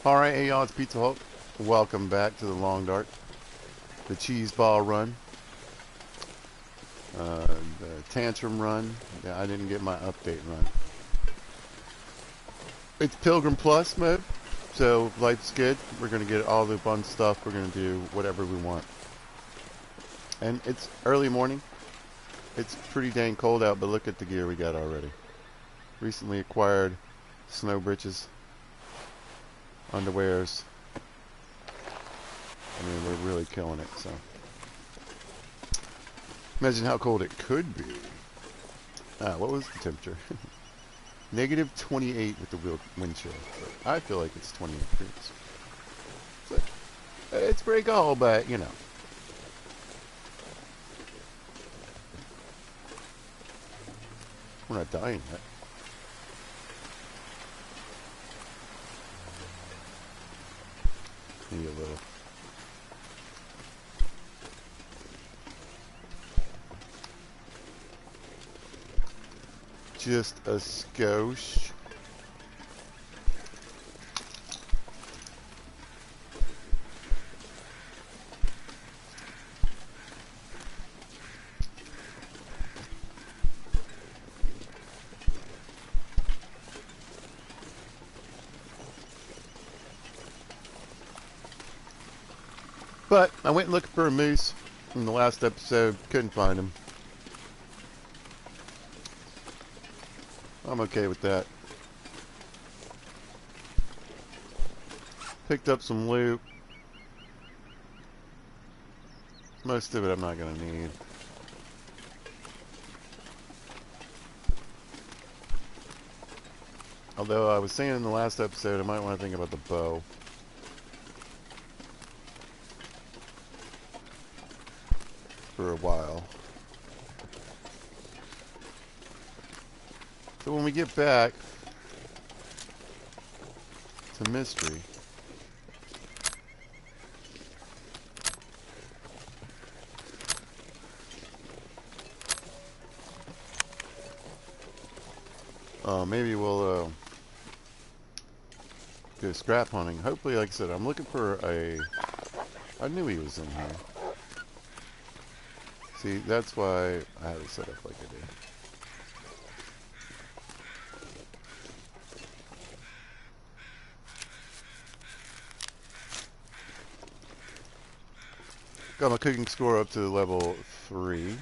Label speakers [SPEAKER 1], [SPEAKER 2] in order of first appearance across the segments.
[SPEAKER 1] Alright, hey y'all, it's Pizza Hulk. Welcome back to the Long Dark, the Cheese Ball Run, the Tantrum Run. Yeah, I didn't get my update run. It's Pilgrim Plus mode, so life's good. We're going to get all the fun stuff. We're going to do whatever we want. And it's early morning. It's pretty dang cold out, but look at the gear we got already. Recently acquired snow breeches, underwears. I mean, we're really killing it, so. Imagine how cold it could be. What was the temperature? Negative 28 with the wind chill. But I feel like it's 28 degrees. So, it's pretty cold, but, you know. We're not dying yet. Maybe a little. Just a skosh. But I went looking for a moose in the last episode. Couldn't find him. I'm okay with that. Picked up some loot. Most of it I'm not going to need. Although I was saying in the last episode I might want to think about the bow. For a while. So when we get back to Mystery, maybe we'll go scrap hunting. Hopefully, like I said, I'm looking for a... I knew he was in here. See, that's why I have it set up like I did. Got my cooking score up to level 3.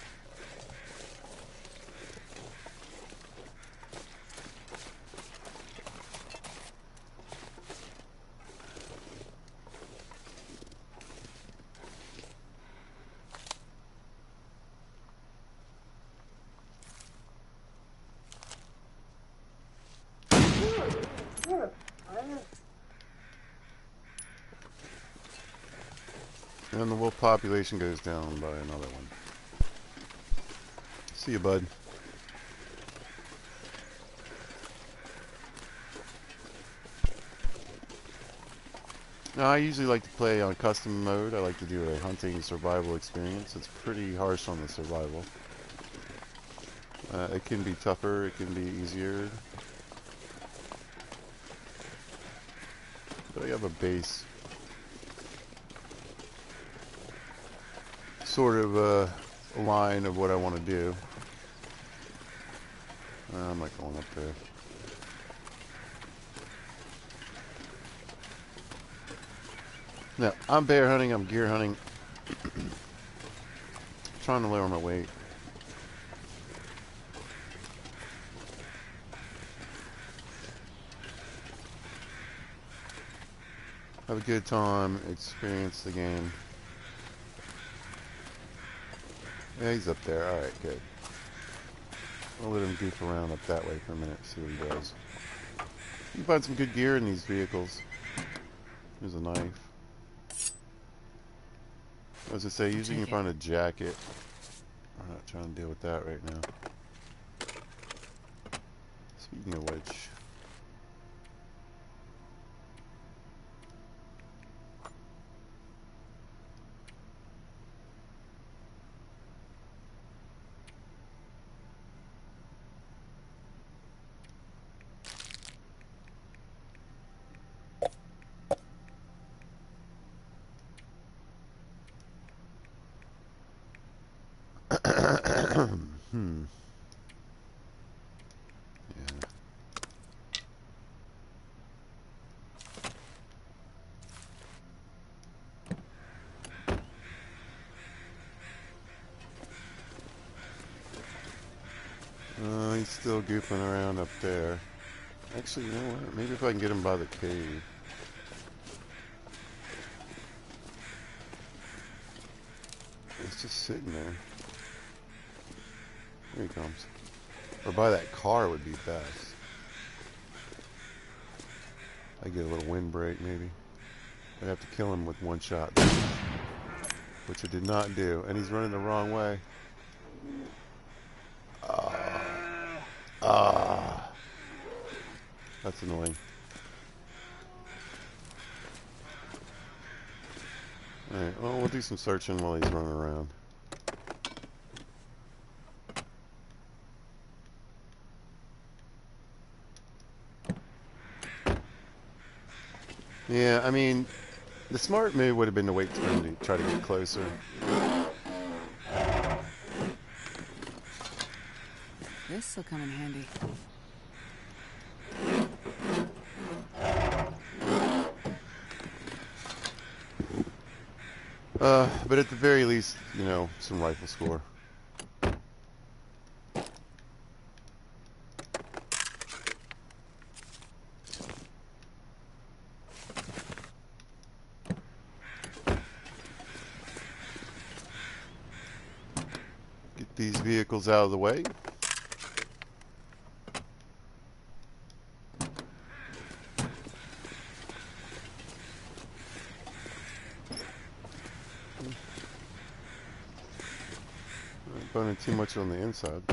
[SPEAKER 1] And the wolf population goes down by another one. See you, bud. Now, I usually like to play on custom mode. I like to do a hunting survival experience. It's pretty harsh on the survival. It can be tougher, it can be easier. But I have a base sort of line of what I want to do. I'm not going up there. No, I'm bear hunting, I'm gear hunting. Trying to lower my weight. Have a good time, experience the game. Yeah, he's up there. Alright, good. I'll let him goof around up that way for a minute, see what he does. You can find some good gear in these vehicles. There's a knife. As I say, usually you can find a jacket. I'm not trying to deal with that right now. Speaking of which... Hmm. Yeah. He's still goofing around up there. Actually, you know what? Maybe if I can get him by the cave. He's just sitting there. Here he comes. Or by that car would be best. I get a little windbreak maybe. I'd have to kill him with one shot, which I did not do. And he's running the wrong way. That's annoying. Alright, well, we'll do some searching while he's running around. Yeah, I mean, the smart move would have been to wait for him to try to get closer.
[SPEAKER 2] This'll come in handy.
[SPEAKER 1] But at the very least, you know, some rifle score. Get these vehicles out of the way. Not burning too much on the inside.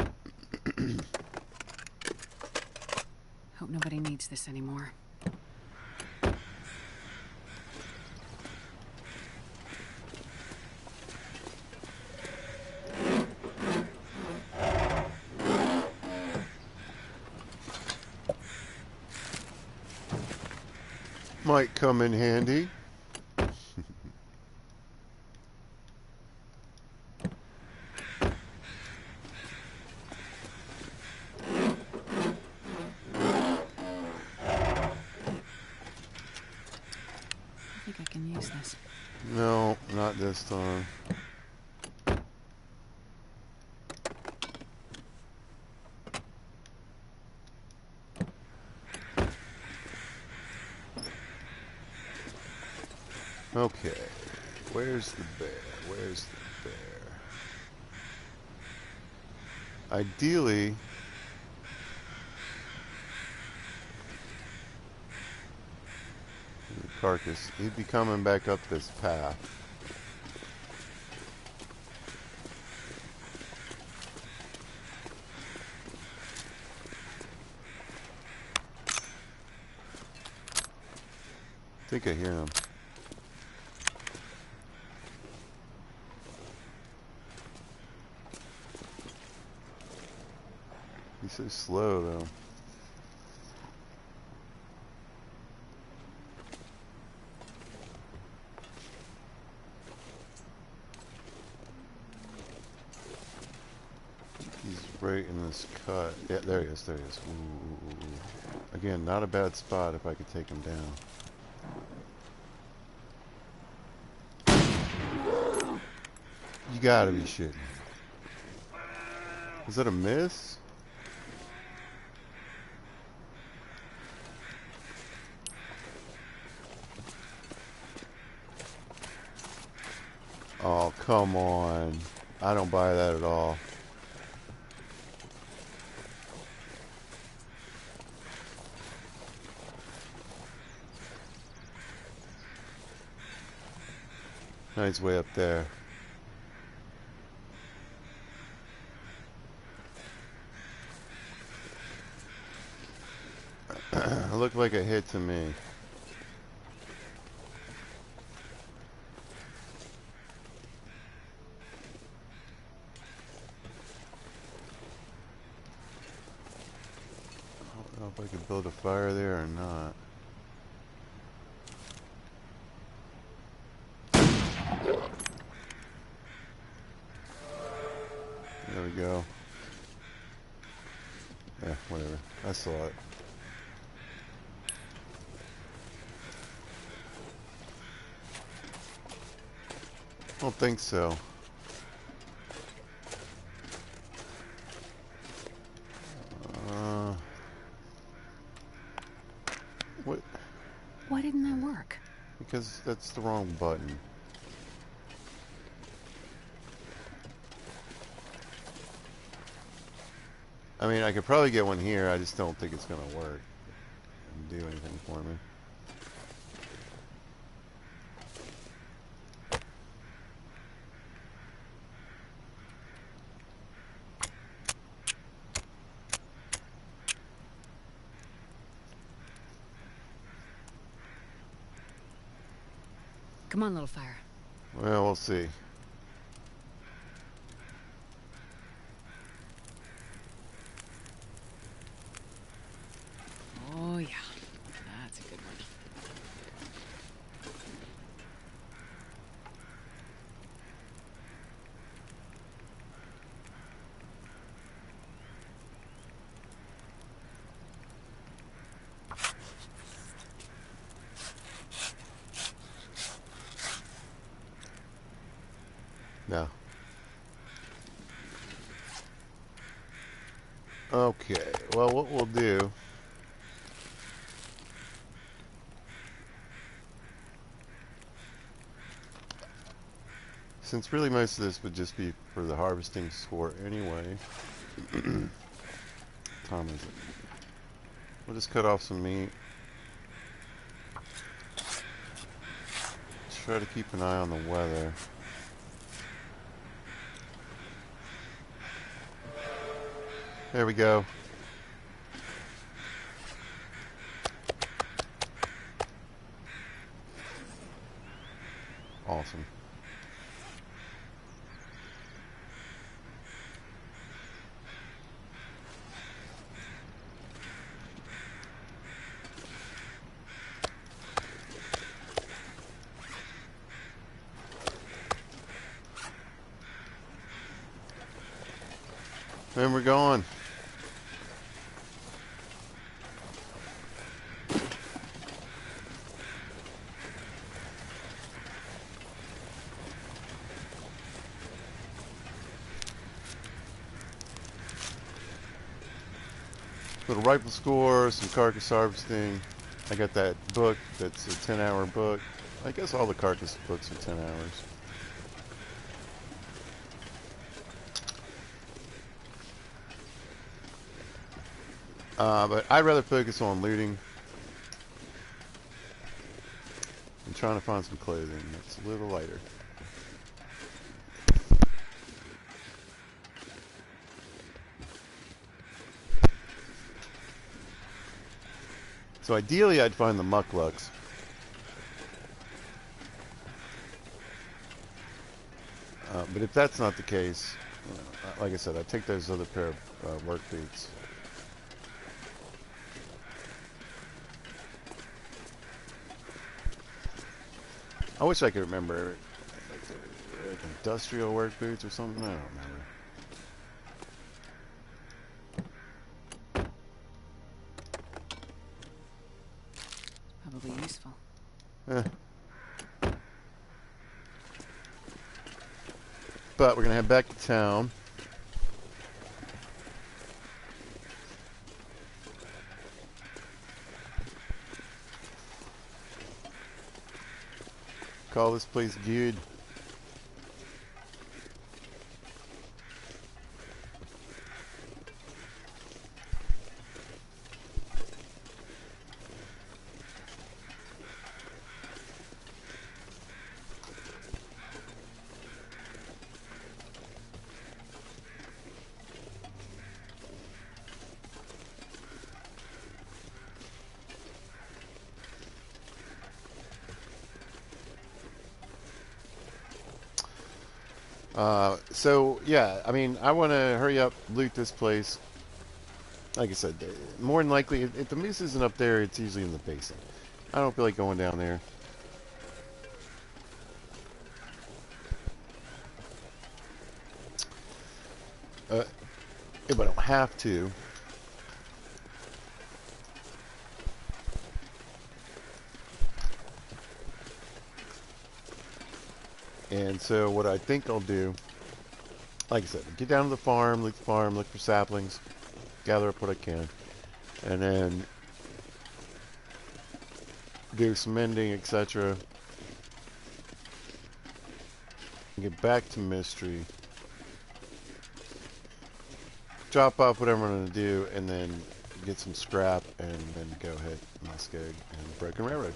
[SPEAKER 2] Hope nobody needs this anymore.
[SPEAKER 1] Might come in handy.
[SPEAKER 2] I think I can use this.
[SPEAKER 1] No, not this time. Okay, where's the bear? Where's the bear? Ideally, the carcass, he'd be coming back up this path. I think I hear him. He's so slow, though. He's right in this cut. Yeah, there he is, there he is. Ooh. Again, not a bad spot if I could take him down. You gotta be shitting. Is that a miss? Oh, come on. I don't buy that at all. No, he's way up there. It looked like a hit to me. I don't know if I could build a fire there or not. There we go. Yeah, whatever. I saw it. I don't think so. What?
[SPEAKER 2] Why didn't that work?
[SPEAKER 1] Because that's the wrong button. I mean, I could probably get one here. I just don't think it's going to work and do anything for me.
[SPEAKER 2] Come on, little fire.
[SPEAKER 1] Well, we'll see.
[SPEAKER 2] Oh, yeah. That's a good one.
[SPEAKER 1] No. Okay. Well, what we'll do... Since really most of this would just be for the harvesting score anyway. Time is it? We'll just cut off some meat. Try to keep an eye on the weather. There we go. Awesome. And we're going. Little rifle score, some carcass harvesting. I got that book that's a 10-hour book. I guess all the carcass books are 10 hours. But I'd rather focus on looting and trying to find some clothing that's a little lighter. So ideally I'd find the mucklucks. But if that's not the case, like I said, I'd take those other pair of work boots. I wish I could remember, like industrial work boots or something. I don't remember.
[SPEAKER 2] Probably useful.
[SPEAKER 1] Eh. But we're gonna head back to town. Call this place good. So yeah, I mean, I want to hurry up, loot this place. Like I said, more than likely, if the moose isn't up there, it's usually in the basin. I don't feel like going down there. if I don't have to. And so what I think I'll do, like I said, get down to the farm, look for saplings, gather up what I can, and then do some mending, etc. Get back to Mystery, drop off whatever I'm going to do, and then get some scrap, and then go hit Muskeg and Broken Railroad.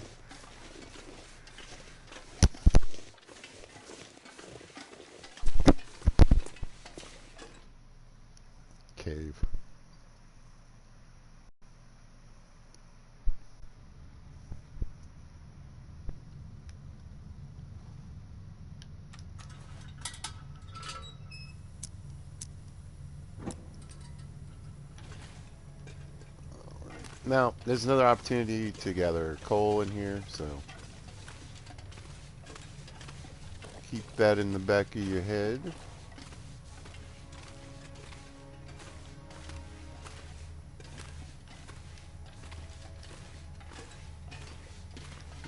[SPEAKER 1] Cave. Now, there's another opportunity to gather coal in here, so keep that in the back of your head.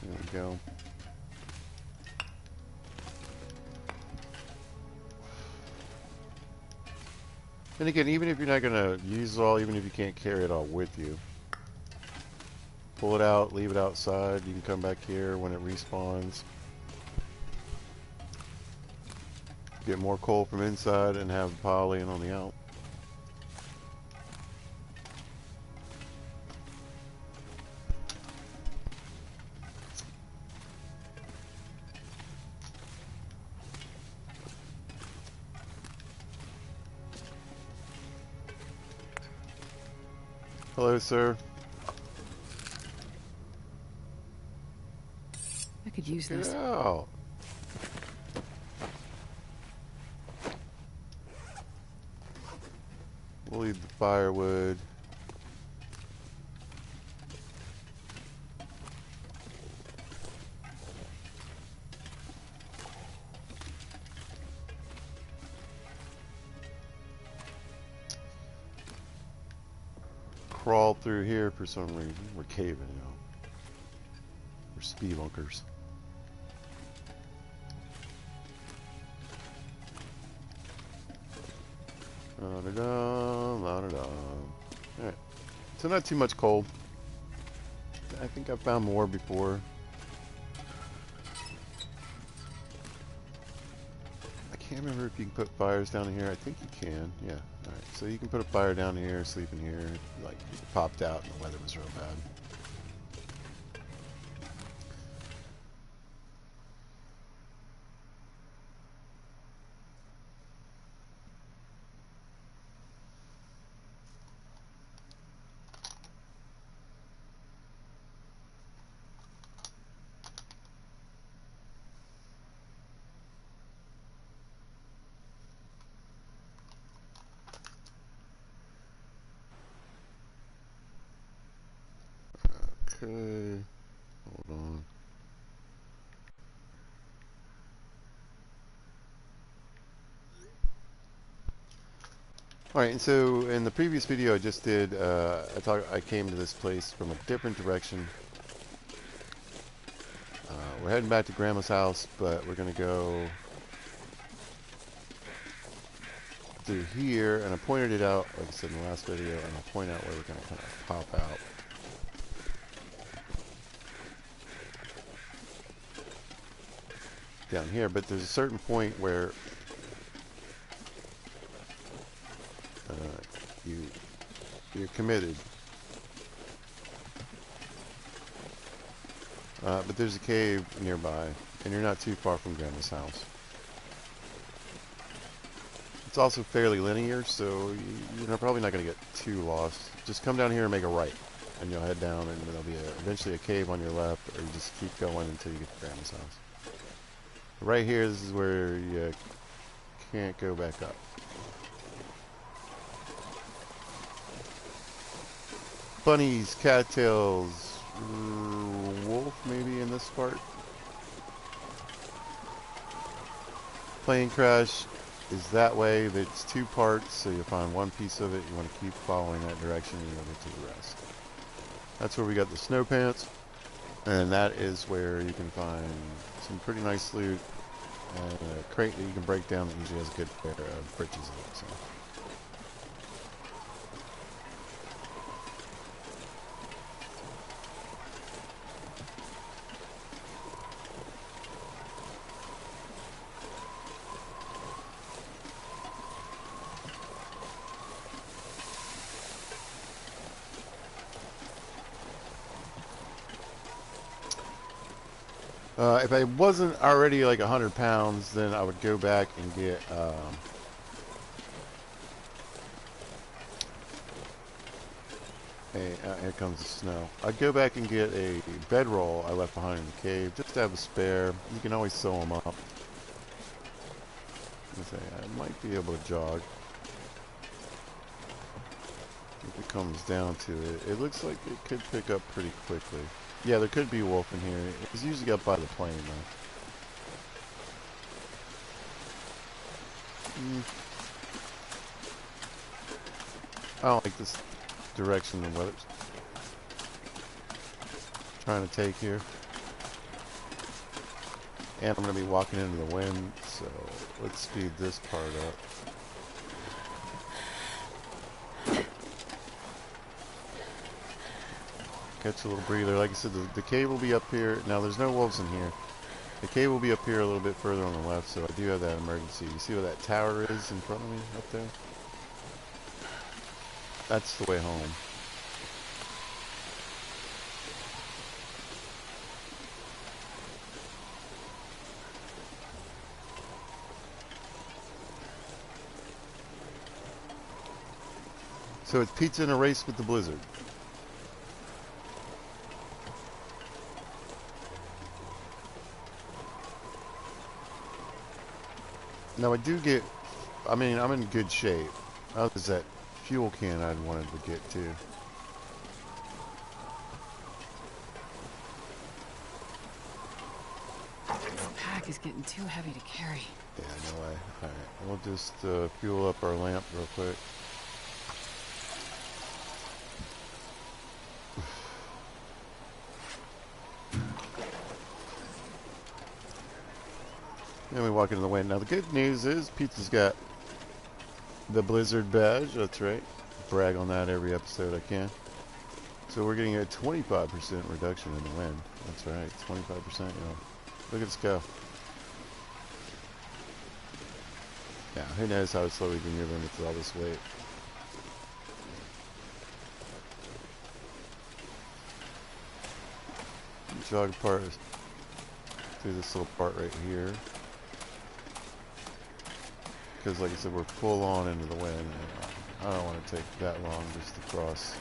[SPEAKER 1] There we go. And again, even if you're not going to use it all, even if you can't carry it all with you, pull it out, leave it outside. You can come back here when it respawns. Get more coal from inside and have the pile laying on the out. Hello, sir.
[SPEAKER 2] I could use this.
[SPEAKER 1] Get out. We'll leave the firewood. Crawl through here for some reason. We're caving, you know. We're speedunkers. La-da-da, la-da-da. Alright. So not too much coal. I think I found more before. I can't remember if you can put fires down here. I think you can. Yeah. Alright. So you can put a fire down here, sleep in here. Like, it popped out and the weather was real bad. Okay, hold on. Alright, and so in the previous video I just did, I came to this place from a different direction. We're heading back to Grandma's house, but we're going to go through here, and I pointed it out, like I said in the last video, and I'll point out where we're going to kind of pop out. Down here, but there's a certain point where you're committed. But there's a cave nearby, and you're not too far from Grandma's house. It's also fairly linear, so you're probably not going to get too lost. Just come down here and make a right, and you'll head down, and there'll be eventually a cave on your left, or you just keep going until you get to Grandma's house. Right here, this is where you can't go back up. Bunnies, cattails, wolf maybe in this part. Plane crash. is that way. It's two parts, so you'll find one piece of it. You want to keep following that direction, and you'll get to the rest. That's where we got the snow pants, and that is where you can find some pretty nice loot and a crate that you can break down that usually has a good pair of britches in it. So. If I wasn't already like 100 pounds, then I would go back and get here comes the snow. I'd go back and get a bedroll I left behind in the cave, just to have a spare. You can always sew them up. I might be able to jog. If it comes down to it, it looks like it could pick up pretty quickly. Yeah, there could be a wolf in here. It's usually up by the plane, though. I don't like this direction the weather's trying to take here. And I'm going to be walking into the wind, so let's speed this part up. Catch a little breather. Like I said, the cave will be up here. Now, there's no wolves in here. The cave will be up here a little bit further on the left, so I do have that emergency. You see where that tower is in front of me up there? That's the way home. So it's pizza in a race with the blizzard. Now I do get, I mean, I'm in good shape. Oh, there's that fuel can I'd wanted to get to.
[SPEAKER 2] This pack is getting too heavy to carry.
[SPEAKER 1] Yeah, no way. Alright, we'll just fuel up our lamp real quick. Then we walk into the wind. Now the good news is Pizza's got the Blizzard badge. That's right. Brag on that every episode I can. So we're getting a 25% reduction in the wind. That's right, 25%. You know, look at us go. Yeah, who knows how slow we can move in with all this weight. Jog apart through this little part right here. Because like I said, we're full on into the wind. I don't want to take that long just to cross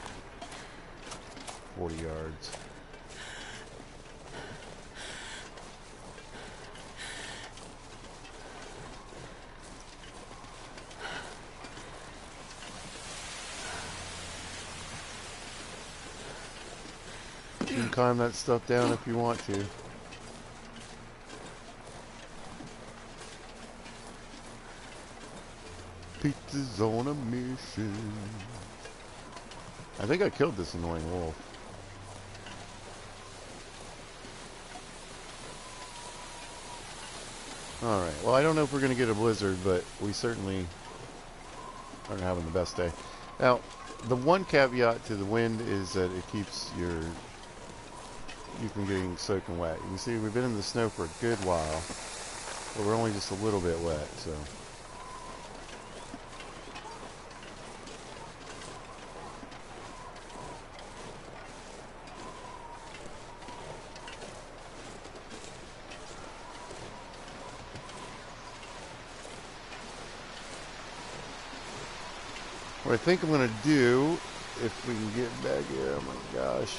[SPEAKER 1] 40 yards. You can climb that stuff down if you want to. Pizza's on a mission. I think I killed this annoying wolf. Alright, well I don't know if we're going to get a blizzard, but we certainly aren't having the best day. Now, the one caveat to the wind is that it keeps you from getting soaking wet. You can see we've been in the snow for a good while, but we're only just a little bit wet, so... What I think I'm going to do, if we can get back here, oh my gosh,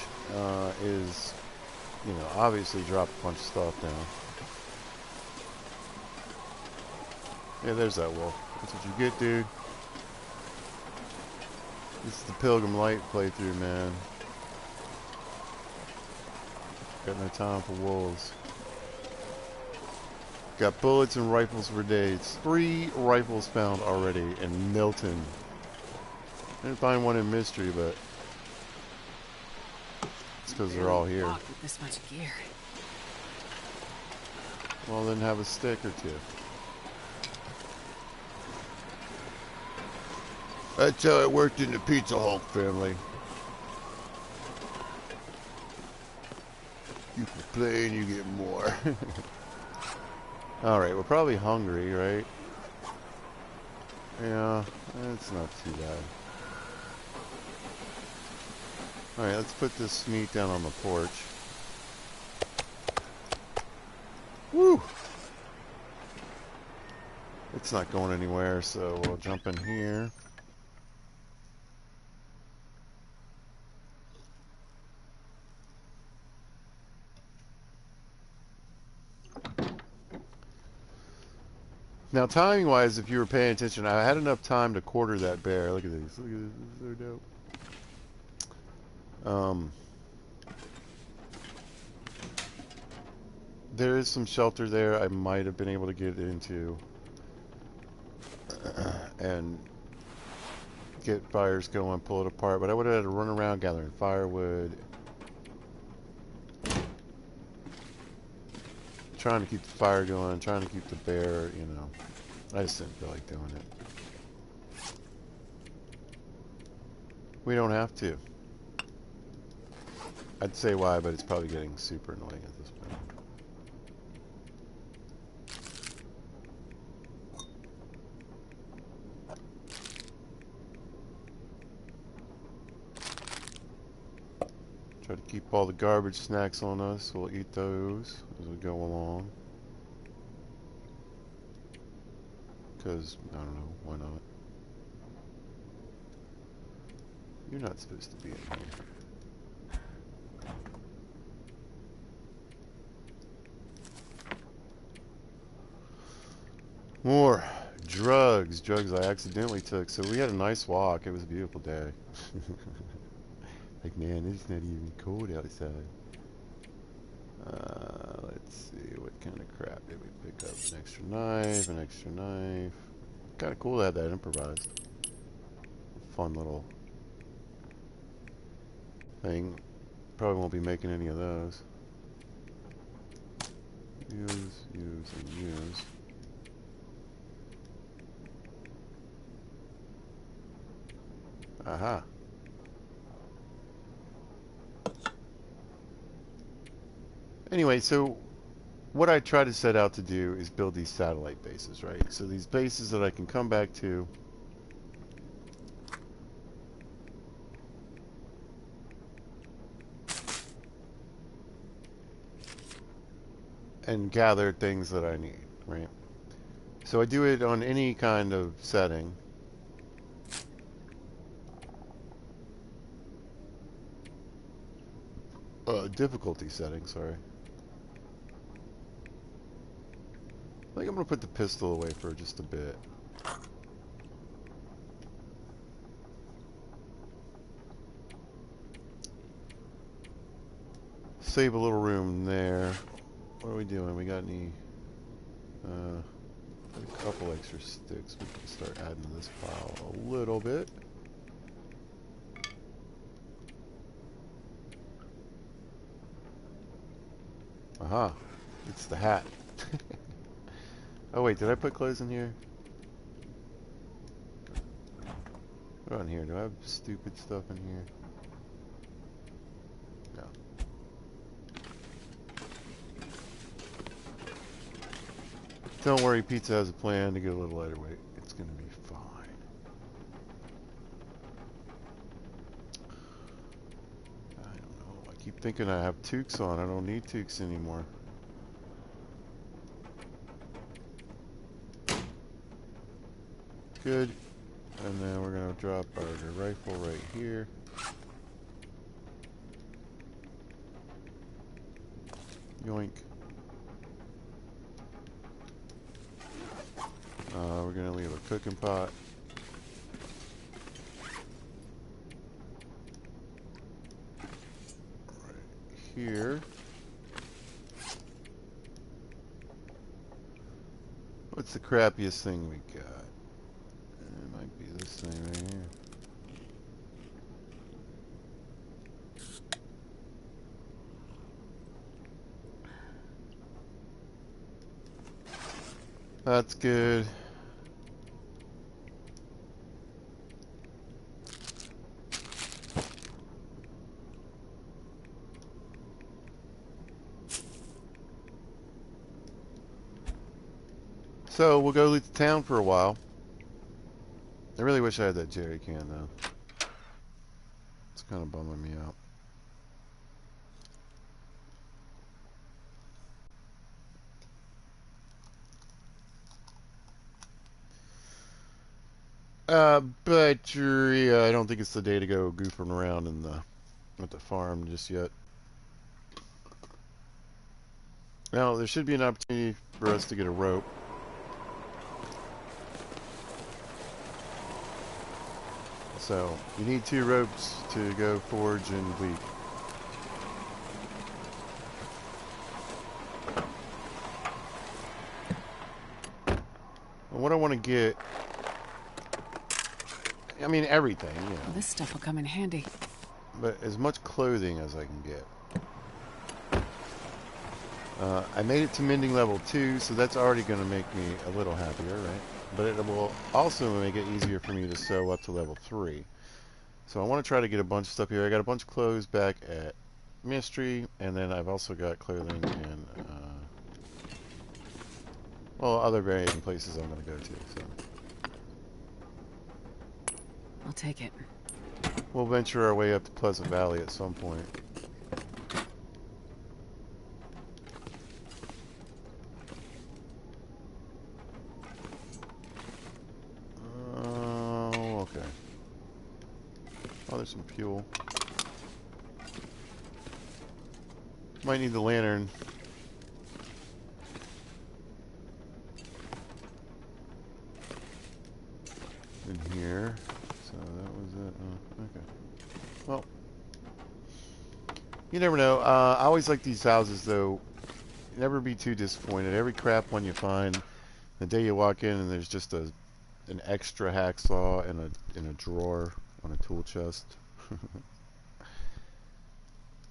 [SPEAKER 1] is, you know, obviously drop a bunch of stuff down. Yeah, there's that wolf. That's what you get, dude. This is the Pilgrim Light playthrough, man. Got no time for wolves. Got bullets and rifles for days. 3 rifles found already in Milton. Didn't find one in Mystery, but it's because they're all here.
[SPEAKER 2] With this much gear.
[SPEAKER 1] Well, then have a stick or two. That's how it worked in the Pizza Hulk family. You complain, you get more. Alright, we're probably hungry, right? Yeah, it's not too bad. Alright, let's put this meat down on the porch. Woo! It's not going anywhere, so we'll jump in here. Now, timing-wise, if you were paying attention, I had enough time to quarter that bear. Look at these. Look at this. This is so dope. There is some shelter there I might have been able to get into and get fires going, pull it apart, but I would have had to run around gathering firewood, trying to keep the fire going, trying to keep the bear, you know. I just didn't feel like doing it. We don't have to. I'd say why, but it's probably getting super annoying at this point. Try to keep all the garbage snacks on us. We'll eat those as we go along. Because, I don't know, why not? You're not supposed to be in here. More drugs. Drugs I accidentally took. So we had a nice walk. It was a beautiful day. Like, man, it's not even cold outside. Let's see, what kind of crap did we pick up? An extra knife, an extra knife. Kind of cool to have that improvised. Fun little thing. Probably won't be making any of those. Use, and use. Aha. Anyway, so what I try to set out to do is build these satellite bases, right? So these bases that I can come back to and gather things that I need, right? So I do it on any kind of setting. Difficulty setting, sorry. I think I'm going to put the pistol away for just a bit. Save a little room there. What are we doing? We got any... a couple extra sticks. We can start adding to this pile a little bit. Aha. It's the hat. Oh wait, did I put clothes in here? What on here? Do I have stupid stuff in here? No. Don't worry, Pizza has a plan to get a little lighter weight. It's gonna be fine. I don't know. I keep thinking I have toques on. I don't need toques anymore. Good. And then we're going to drop our rifle right here. Yoink. We're going to leave a cooking pot. Right here. What's the crappiest thing we got? It might be this thing right here. That's good. So we'll go leave the town for a while. I really wish I had that jerry can though. It's kind of bumming me out. But I don't think it's the day to go goofing around in the at the farm just yet. Now there should be an opportunity for us to get a rope. So you need 2 ropes to go forge and wheat. And what I want to get, I mean everything, you know.
[SPEAKER 2] Well, this stuff will come in handy.
[SPEAKER 1] But as much clothing as I can get. I made it to mending level 2, so that's already going to make me a little happier, right? But it will also make it easier for me to sew up to level 3. So I want to try to get a bunch of stuff here. I got a bunch of clothes back at Mystery, and then I've also got clothing in, well, other varying places I'm going to go to. So
[SPEAKER 2] I'll take it.
[SPEAKER 1] we'll venture our way up to Pleasant Valley at some point. Okay. Oh, there's some fuel. Might need the lantern. In here. So that was it. Oh, okay. Well, you never know. I always like these houses, though. Never be too disappointed. Every crap one you find, the day you walk in and there's just an extra hacksaw in a drawer on a tool chest.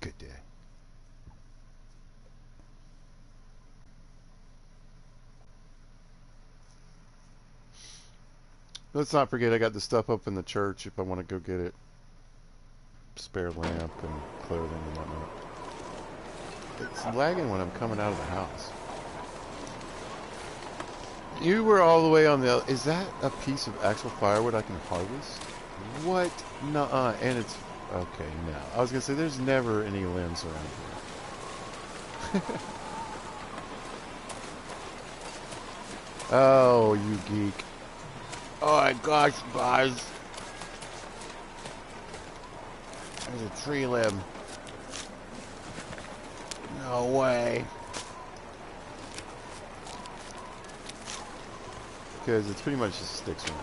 [SPEAKER 1] Good day. Let's not forget I got the stuff up in the church if I want to go get it. Spare lamp and clothing and whatnot. It's lagging when I'm coming out of the house. You were all the way on the... Is that a piece of actual firewood I can harvest? What? Nuh-uh. And it's... Okay, no. I was going to say, there's never any limbs around here. Oh, you geek. Oh my gosh, guys. There's a tree limb. No way. Because it's pretty much just sticks around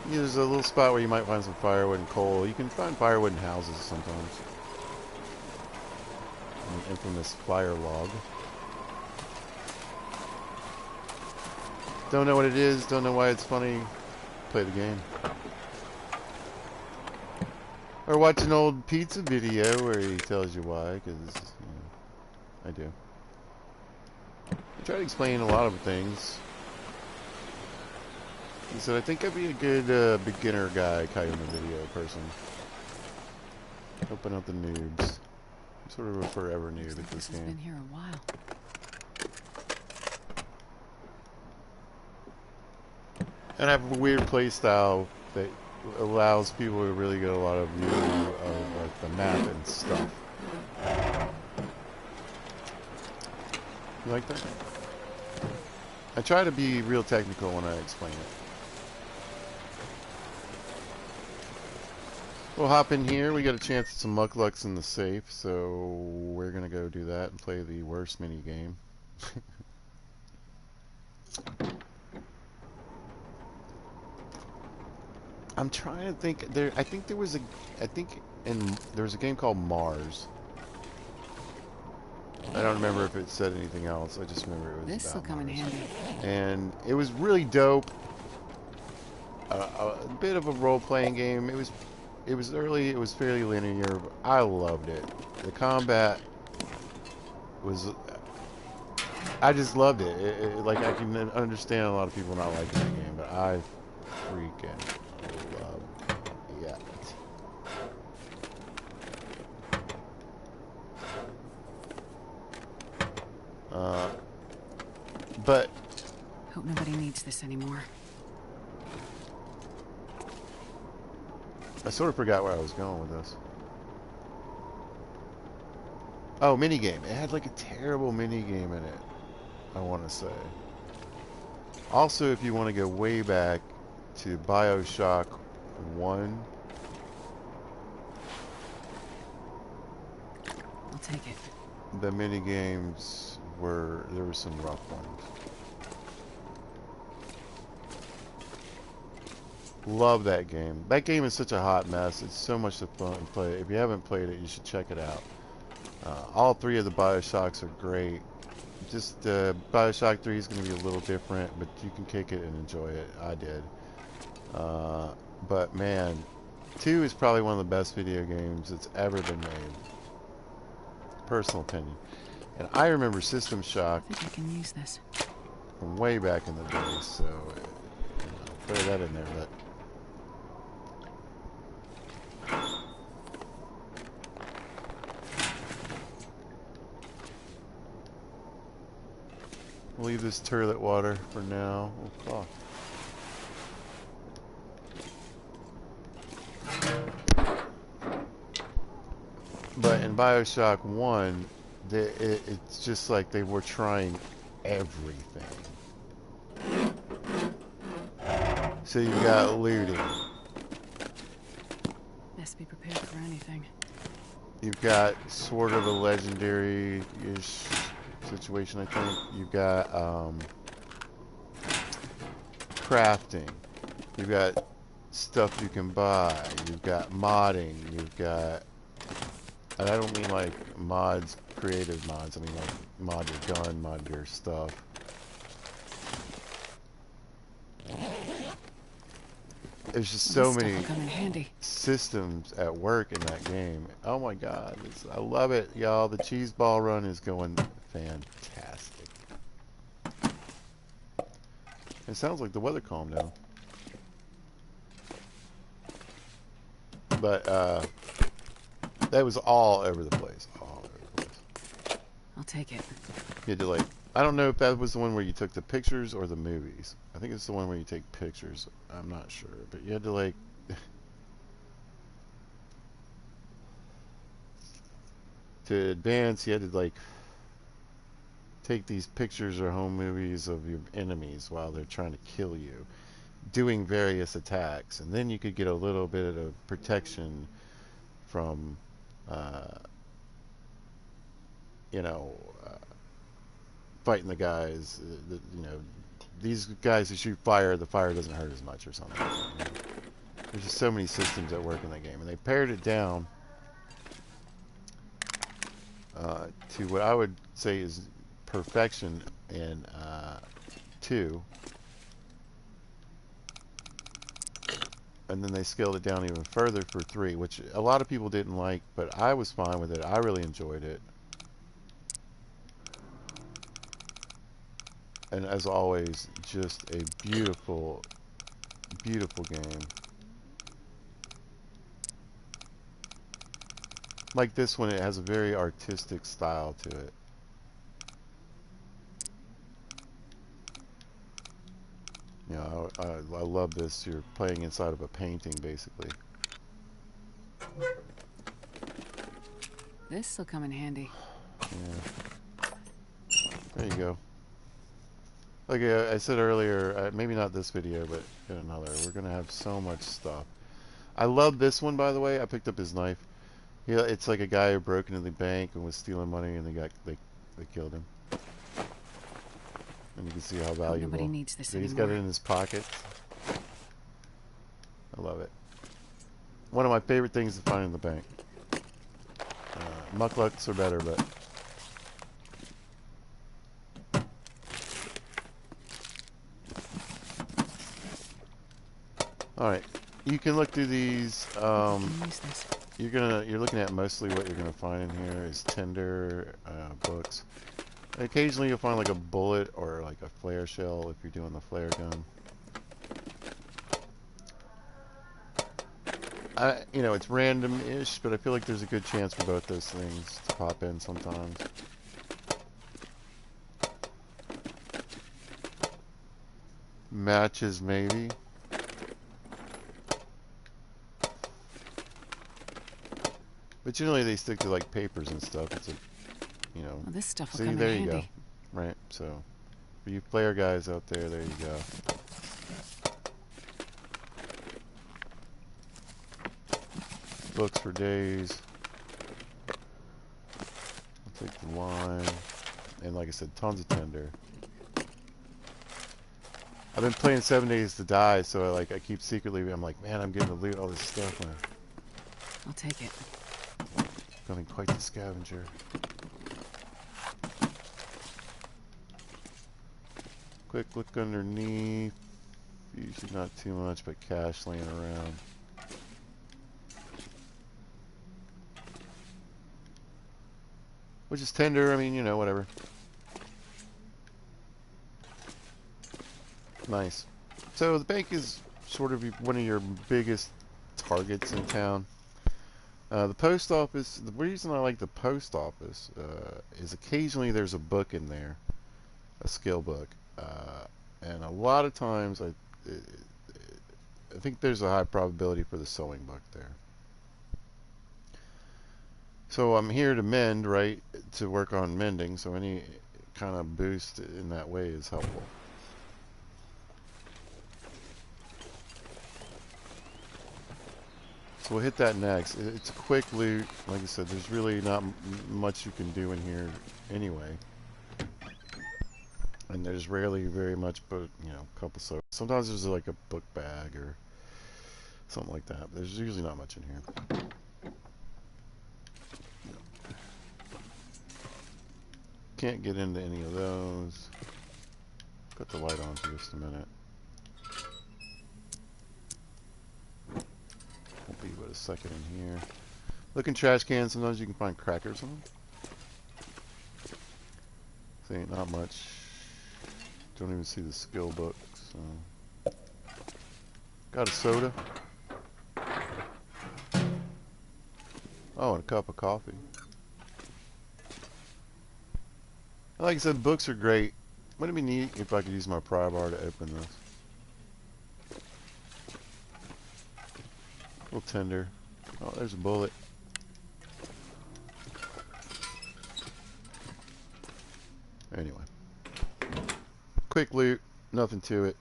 [SPEAKER 1] here. There's a little spot where you might find some firewood and coal. You can find firewood in houses sometimes. And the infamous fire log. Don't know what it is, don't know why it's funny. Play the game. Or watch an old pizza video where he tells you why, because, you know, I do. I try to explain a lot of things. He said, I think I'd be a good beginner guy kind of video person. Open up the noobs. I'm sort of a forever noob at this game.
[SPEAKER 2] Has been here a while.
[SPEAKER 1] And I have a weird play style that allows people to really get a lot of view of like the map and stuff. You like that? I try to be real technical when I explain it. We'll hop in here. We got a chance at some mucklucks in the safe, so we're gonna go do that and play the worst mini game. I'm trying to think. I think there was a. There was a game called Mars. I don't remember if it said anything else. I just remember it was
[SPEAKER 2] This'll
[SPEAKER 1] about
[SPEAKER 2] come in
[SPEAKER 1] Mars.
[SPEAKER 2] handy.
[SPEAKER 1] And it was really dope. A bit of a role-playing game. It was early. It was fairly linear. But I loved it. The combat was. I just loved it. Like I can understand a lot of people not liking that game, but I freaking loved it. Uh, but
[SPEAKER 2] Hope nobody needs this anymore.
[SPEAKER 1] I sort of forgot where I was going with this. Oh, minigame. It had like a terrible minigame in it, I want to say. Also, if you want to go way back to BioShock 1,
[SPEAKER 2] I'll take it.
[SPEAKER 1] the minigames there were some rough ones. Love that game. That game is such a hot mess. It's so much fun to play. If you haven't played it, you should check it out. All three of the BioShocks are great. Just BioShock 3 is going to be a little different, but you can kick it and enjoy it. I did. But man, 2 is probably one of the best video games that's ever been made. Personal opinion. And I remember System Shock
[SPEAKER 2] I think I can use this.
[SPEAKER 1] from way back in the day, so throw that in there. But we'll leave this toilet water for now. Oh, fuck. But in BioShock 1, it's just like they were trying everything. So you've got looting.
[SPEAKER 2] Best be prepared for anything.
[SPEAKER 1] You've got sort of a legendary-ish situation, I think. You've got crafting. You've got stuff you can buy. You've got modding. You've got... And I don't mean like mods, creative mods. I mean like mod your gun, mod your stuff. There's just so many systems at work in that game. Oh my god, I love it, y'all. The cheese ball run is going fantastic. It sounds like the weather calmed down. But that was all over the place. All over the place.
[SPEAKER 2] I'll take it.
[SPEAKER 1] You had to like, I don't know if that was the one where you took the pictures or the movies. I think it's the one where you take pictures. I'm not sure, but you had to like to advance. You had to like take these pictures or home movies of your enemies while they're trying to kill you, doing various attacks, and then you could get a little bit of protection from, you know, fighting the guys. You know, these guys who shoot fire, the fire doesn't hurt as much or something. You know? There's just so many systems that work in that game, and they pared it down to what I would say is perfection in 2. And then they scaled it down even further for 3, which a lot of people didn't like, but I was fine with it. I really enjoyed it. And as always, just a beautiful, beautiful game. Like this one, it has a very artistic style to it. You know, I love this. You're playing inside of a painting, basically.
[SPEAKER 2] This'll come in handy.
[SPEAKER 1] Yeah. There you go. Like I said earlier, maybe not this video, but in another, we're going to have so much stuff. I love this one, by the way. I picked up his knife. Yeah, it's like a guy who broke into the bank and was stealing money, and they killed him. And you can see how valuable.
[SPEAKER 2] Nobody needs this
[SPEAKER 1] He's
[SPEAKER 2] anymore.
[SPEAKER 1] got it in his pocket. I love it. One of my favorite things to find in the bank. Mucklucks are better, but All right, you can look through these.
[SPEAKER 2] I can use this.
[SPEAKER 1] You're looking at mostly what you're gonna find in here is tinder, books. Occasionally you'll find like a bullet or like a flare shell if you're doing the flare gun. You know, it's random-ish, but I feel like there's a good chance for both those things to pop in sometimes. Matches, maybe. But generally they stick to like papers and stuff. It's a, you know.
[SPEAKER 2] Well, this stuff will
[SPEAKER 1] See,
[SPEAKER 2] come in
[SPEAKER 1] there you
[SPEAKER 2] handy.
[SPEAKER 1] go. Right, so for you flare guys out there, there you go. Books for days. I'll take the line. And like I said, tons of tinder. I've been playing 7 Days to Die, so I keep secretly, I'm like, man, I'm getting to loot all this stuff. Man.
[SPEAKER 2] I'll take it.
[SPEAKER 1] Becoming quite the scavenger. Quick look underneath. Usually not too much, but cash laying around. Which is tender, I mean, you know, whatever. Nice. So the bank is sort of one of your biggest targets in town. The post office, the reason I like the post office is occasionally there's a book in there, a skill book. And a lot of times I think there's a high probability for the sewing book there. So I'm here to mend, right, to work on mending, so any kind of boost in that way is helpful. So we'll hit that next. It's a quick loot. Like I said, there's really not much you can do in here anyway. And there's rarely very much, but, you know, a couple so. Sometimes there's like a book bag or something like that. There's usually not much in here. Can't get into any of those. Put the light on for just a minute. Won't be but a second in here. Look in trash cans. Sometimes you can find crackers on them. So ain't not much. Don't even see the skill book. So. Got a soda. Oh, and a cup of coffee. Like I said, books are great. Wouldn't it be neat if I could use my pry bar to open this? A little tender. Oh, there's a bullet. Anyway. Quick loot. Nothing to it.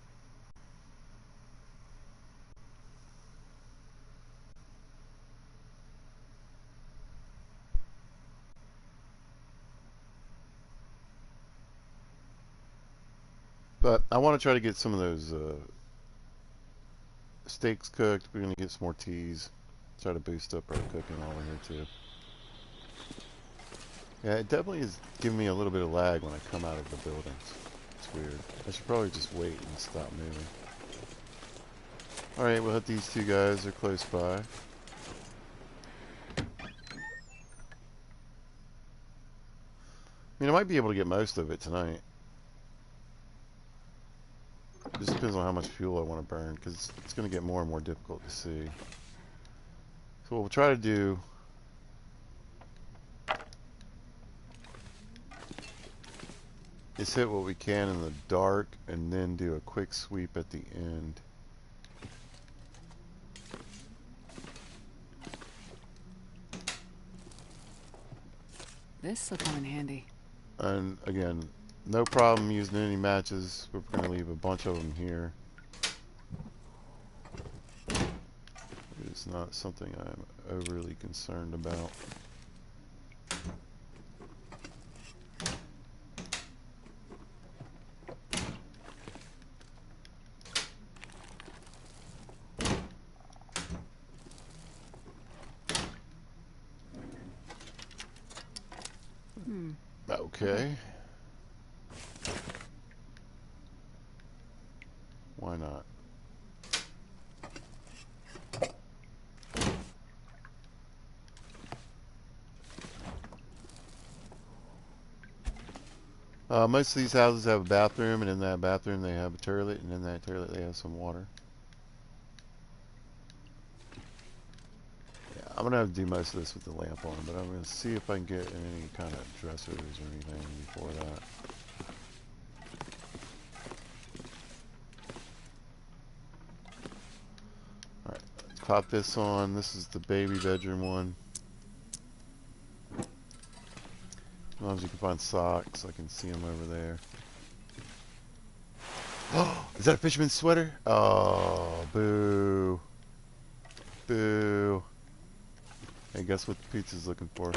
[SPEAKER 1] But I want to try to get some of those steaks cooked. We're going to get some more teas. Try to boost up our cooking while we're here too. Yeah, it definitely is giving me a little bit of lag when I come out of the buildings. It's weird. I should probably just wait and stop moving. Alright, we'll hit these two guys. They're close by. I mean, I might be able to get most of it tonight. It just depends on how much fuel I want to burn, because it's going to get more and more difficult to see. So what we'll try to do is hit what we can in the dark, and then do a quick sweep at the end.
[SPEAKER 2] This will come in handy.
[SPEAKER 1] And again, no problem using any matches. We're going to leave a bunch of them here. It's not something I'm overly concerned about. Okay. Why not? Most of these houses have a bathroom, and in that bathroom they have a toilet, and in that toilet they have some water. Yeah, I'm going to have to do most of this with the lamp on, but I'm going to see if I can get any kind of dressers or anything before that. Alright, let's pop this on. This is the baby bedroom one. As long as you can find socks, I can see them over there. Oh, is that a fisherman's sweater? Oh, boo. Boo. Hey, guess what the pizza's looking for?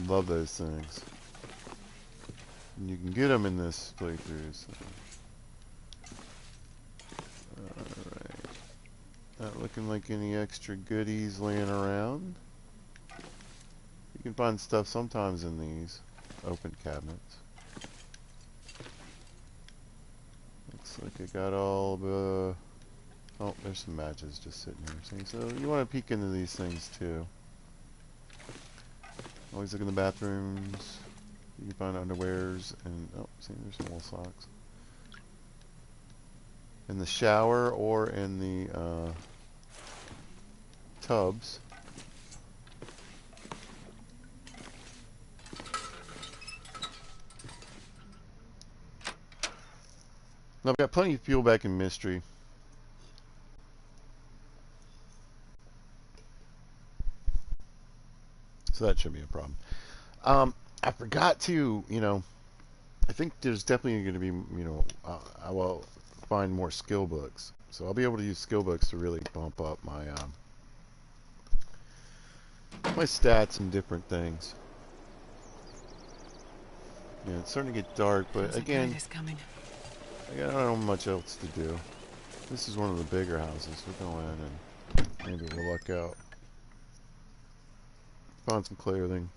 [SPEAKER 1] Love those things. And you can get them in this playthrough. So. Alright. Not looking like any extra goodies laying around. You can find stuff sometimes in these open cabinets. Looks like I got all the... Oh, there's some matches just sitting here. See? So you want to peek into these things too. Always look in the bathrooms. You can find underwears and... Oh, see, there's some wool socks. In the shower or in the tubs. Now, I've got plenty of fuel back in Mystery. So that shouldn't be a problem. I forgot to, I think there's definitely going to be, I will find more skill books. So I'll be able to use skill books to really bump up my stats and different things. Yeah, it's starting to get dark, but again, I don't have much else to do. This is one of the bigger houses. We'll go in and maybe we'll luck out. Find some clothing.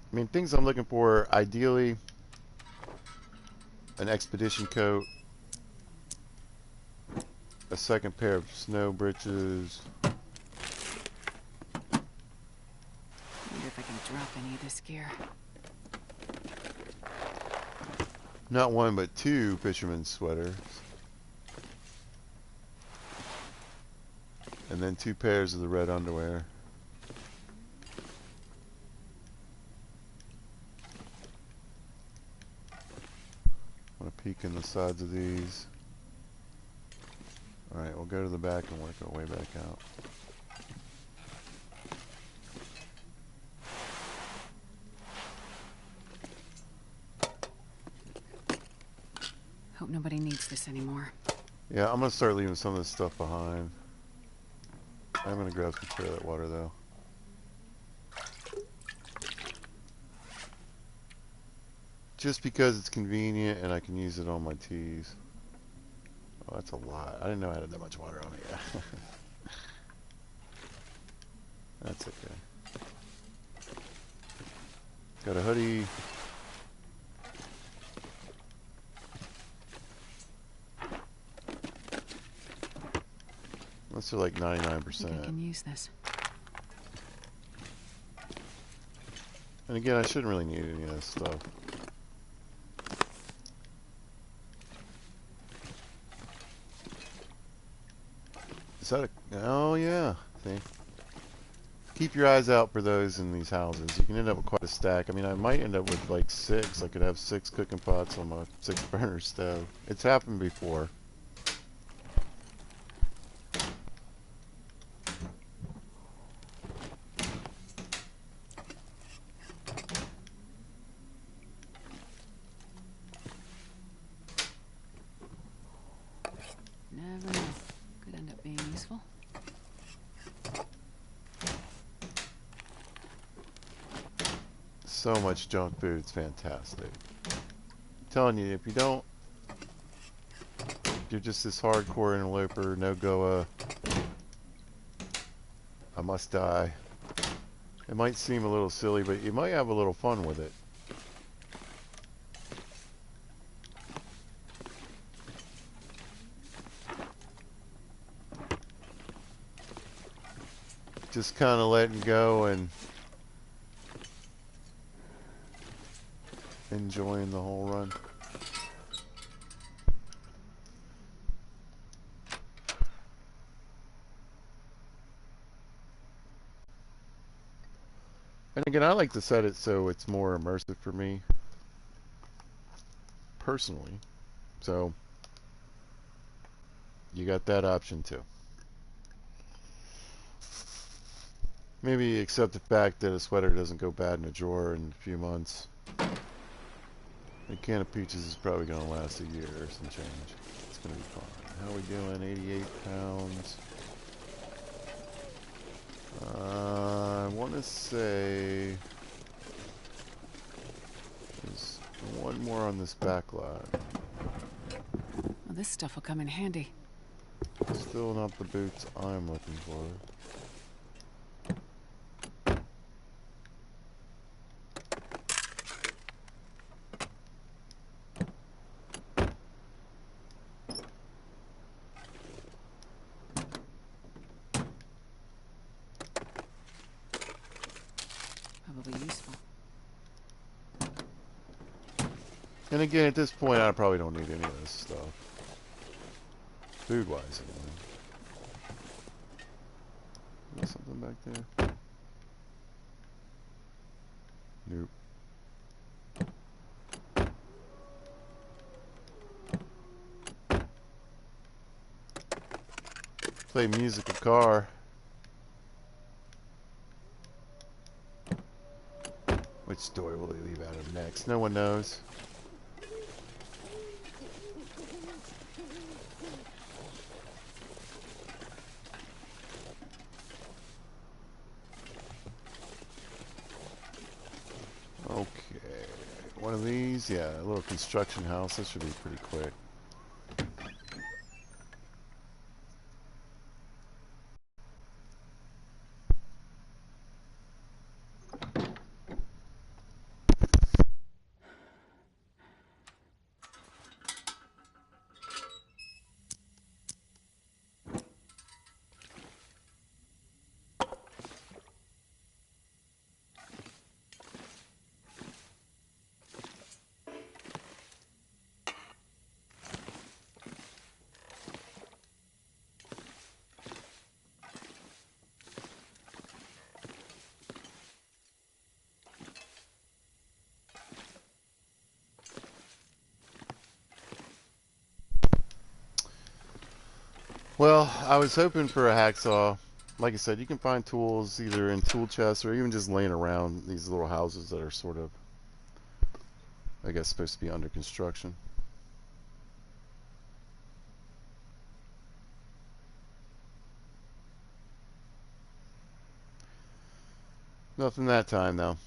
[SPEAKER 1] I mean, things I'm looking for, ideally, an expedition coat, a second pair of snow breeches.
[SPEAKER 2] Wonder if I can drop any of this gear.
[SPEAKER 1] Not one, but two fisherman's sweaters. And then 2 pairs of the red underwear. I want to peek in the sides of these. Alright, we'll go to the back and work our way back out.
[SPEAKER 2] Hope nobody needs this anymore.
[SPEAKER 1] Yeah, I'm going to start leaving some of this stuff behind. I'm going to grab some toilet water, though. Just because it's convenient and I can use it on my teas. Oh, that's a lot. I didn't know I had that much water on it yet. That's okay. Got a hoodie. Those are like 99%.
[SPEAKER 2] I think I can use this.
[SPEAKER 1] And again, I shouldn't really need any of this stuff. Is that a... Oh, yeah. See? Keep your eyes out for those in these houses. You can end up with quite a stack. I mean, I might end up with like 6. I could have 6 cooking pots on my 6-burner stove. It's happened before.
[SPEAKER 2] Never know. Could end up being useful.
[SPEAKER 1] So much junk food. It's fantastic. I'm telling you, if you don't... You're just this hardcore interloper, no Goa. I must die. It might seem a little silly, but you might have a little fun with it. just kind of letting go and enjoying the whole run. And again, I like to set it so it's more immersive for me personally. So you got that option too. Maybe accept the fact that a sweater doesn't go bad in a drawer in a few months. A can of peaches is probably going to last a year or some change. It's going to be fine. How are we doing? 88 pounds. I want to say there's one more on this back lot.
[SPEAKER 2] Well, this stuff will come in handy.
[SPEAKER 1] Still not the boots I'm looking for.
[SPEAKER 2] Probably useful.
[SPEAKER 1] And again, at this point, I probably don't need any of this stuff. Food-wise, anyway. Is there something back there? Nope. Play musical car. Which story will they leave out of next? No one knows. Okay. One of these, yeah, a little construction house. This should be pretty quick. Well, I was hoping for a hacksaw. Like I said, you can find tools either in tool chests or even just laying around these little houses that are sort of, I guess, supposed to be under construction. Nothing that time, though.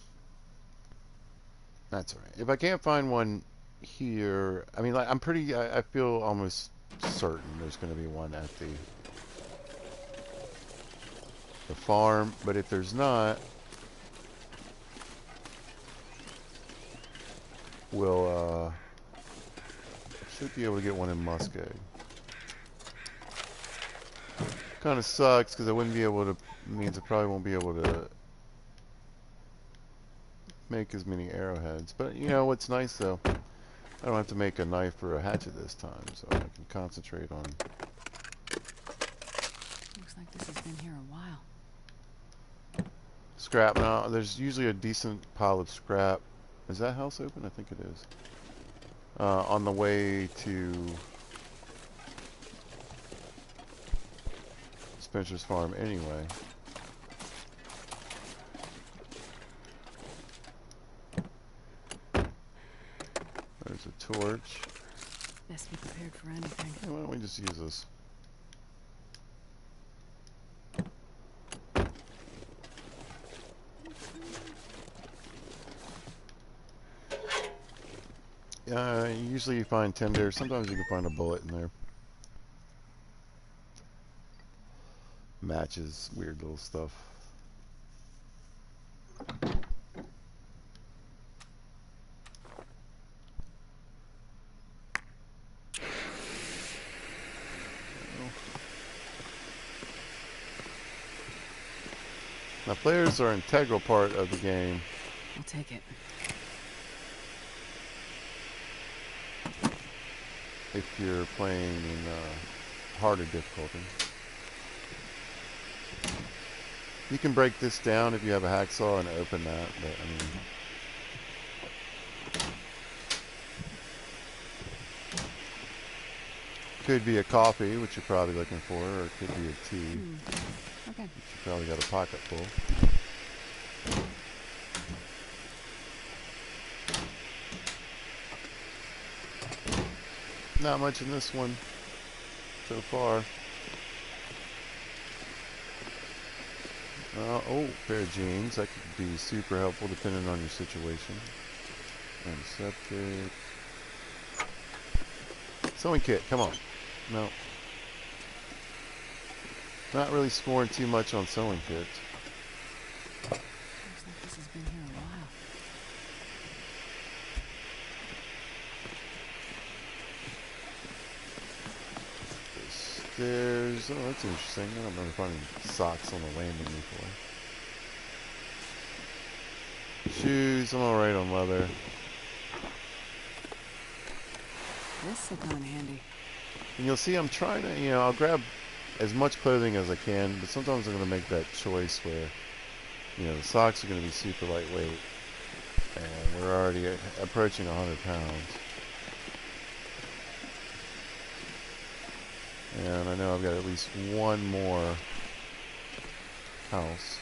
[SPEAKER 1] That's all right. If I can't find one here, I mean, like, I feel almost certain there's going to be one at the farm, but if there's not, we'll, should be able to get one in Musket. Kind of sucks, because I wouldn't be able to, means I probably won't be able to make as many arrowheads. But, you know, what's nice, though, I don't have to make a knife or a hatchet this time, so I can concentrate on...
[SPEAKER 2] Looks like this has been here a while.
[SPEAKER 1] Scrap. Now, there's usually a decent pile of scrap. Is that house open? I think it is. On the way to Spencer's farm anyway. There's a torch.
[SPEAKER 2] Best be prepared for anything.
[SPEAKER 1] Hey, why don't we just use this? Usually you find tinder. Sometimes you can find a bullet in there. Matches, weird little stuff. Now, players are an integral part of the game.
[SPEAKER 2] I'll take it.
[SPEAKER 1] If you're playing in harder difficulty. You can break this down if you have a hacksaw and open that, but I mean... Could be a coffee, which you're probably looking for, or it could be a tea.
[SPEAKER 2] Okay.
[SPEAKER 1] Which you probably got a pocket full. Not much in this one so far. Oh, pair of jeans. That could be super helpful depending on your situation. Antiseptic. Sewing kit, come on. No. Not really scoring too much on sewing kits.
[SPEAKER 2] Looks like this has been here a while.
[SPEAKER 1] Stairs. Oh, that's interesting. I don't remember finding socks on the landing before. Shoes, I'm alright on leather.
[SPEAKER 2] This will come in handy.
[SPEAKER 1] And you'll see I'm trying to, I'll grab as much clothing as I can, but sometimes I'm going to make that choice where, the socks are going to be super lightweight, and we're already approaching 100 pounds. And I know I've got at least one more house.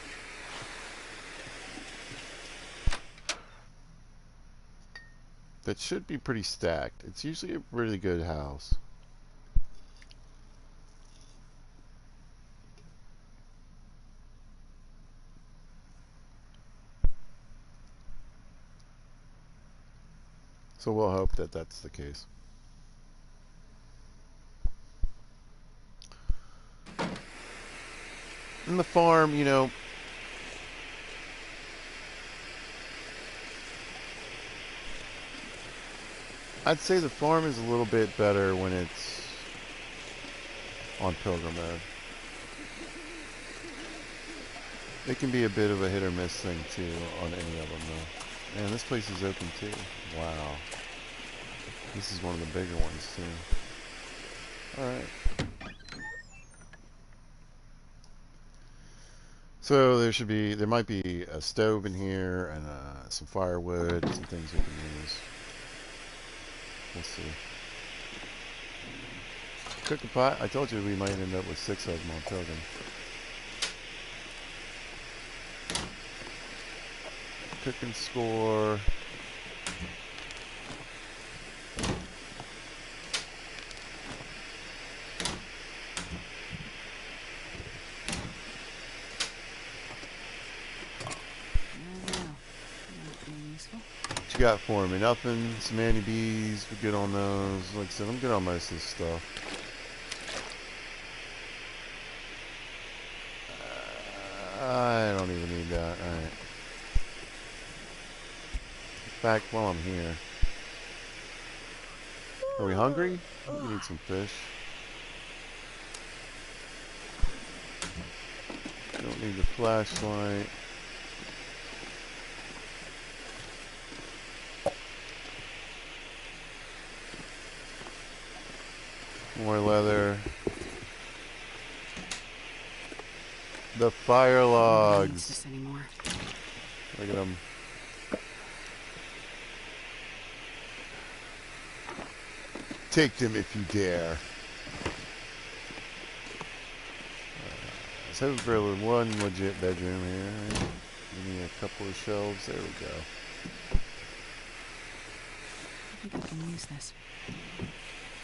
[SPEAKER 1] That should be pretty stacked. It's usually a really good house. So we'll hope that that's the case. In the farm, I'd say the farm is a little bit better when it's on pilgrim mode. It can be a bit of a hit or miss thing too on any of them though. Man, this place is open too. Wow. This is one of the bigger ones too. Alright. So there might be a stove in here and some firewood, some things we can use. We'll see. Cooking pot. I told you we might end up with 6 of them on Pilgrim. Cooking score. What you got for me? Nothing. Some anti-bees. We're good on those. Like I said, I'm good on most of this stuff. I don't even need that. Alright. In fact, while I'm here. Are we hungry? We need some fish. Don't need the flashlight. More leather. The fire logs. Look at them. Take them if you dare. I was hoping for one legit bedroom here. Give me a couple of shelves. There we go.
[SPEAKER 2] I think I can use this.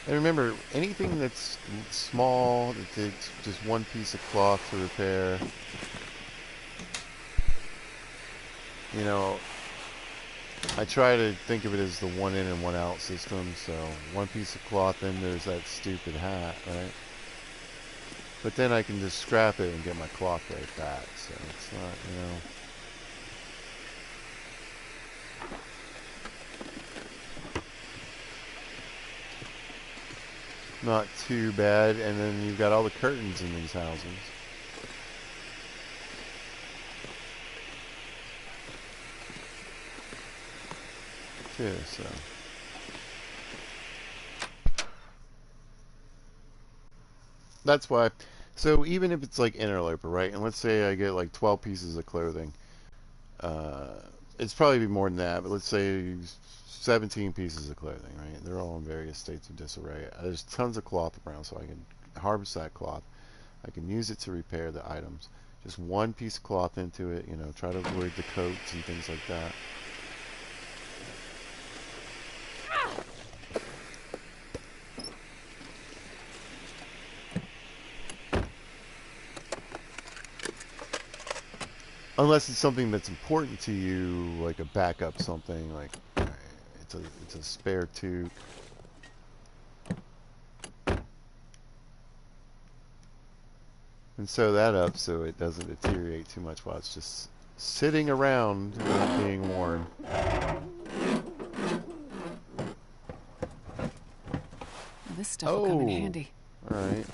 [SPEAKER 1] And remember, anything that's small, that takes just one piece of cloth to repair, I try to think of it as the one in and one out system. So one piece of cloth, then there's that stupid hat, right? But then I can just scrap it and get my cloth right back. So it's not, not too bad. And then you've got all the curtains in these houses. too, so. That's why. So even if it's like interloper, right? And let's say I get like 12 pieces of clothing. Uh, it's probably be more than that, but let's say 17 pieces of clothing, right? They're all in various states of disarray. There's tons of cloth around, so I can harvest that cloth. I can use it to repair the items. Just one piece of cloth into it, you know, try to avoid the coats and things like that. Unless it's something that's important to you, like a backup something, like it's a spare tube. And sew that up so it doesn't deteriorate too much while it's just sitting around not being worn.
[SPEAKER 2] This stuff will come in handy.
[SPEAKER 1] All right.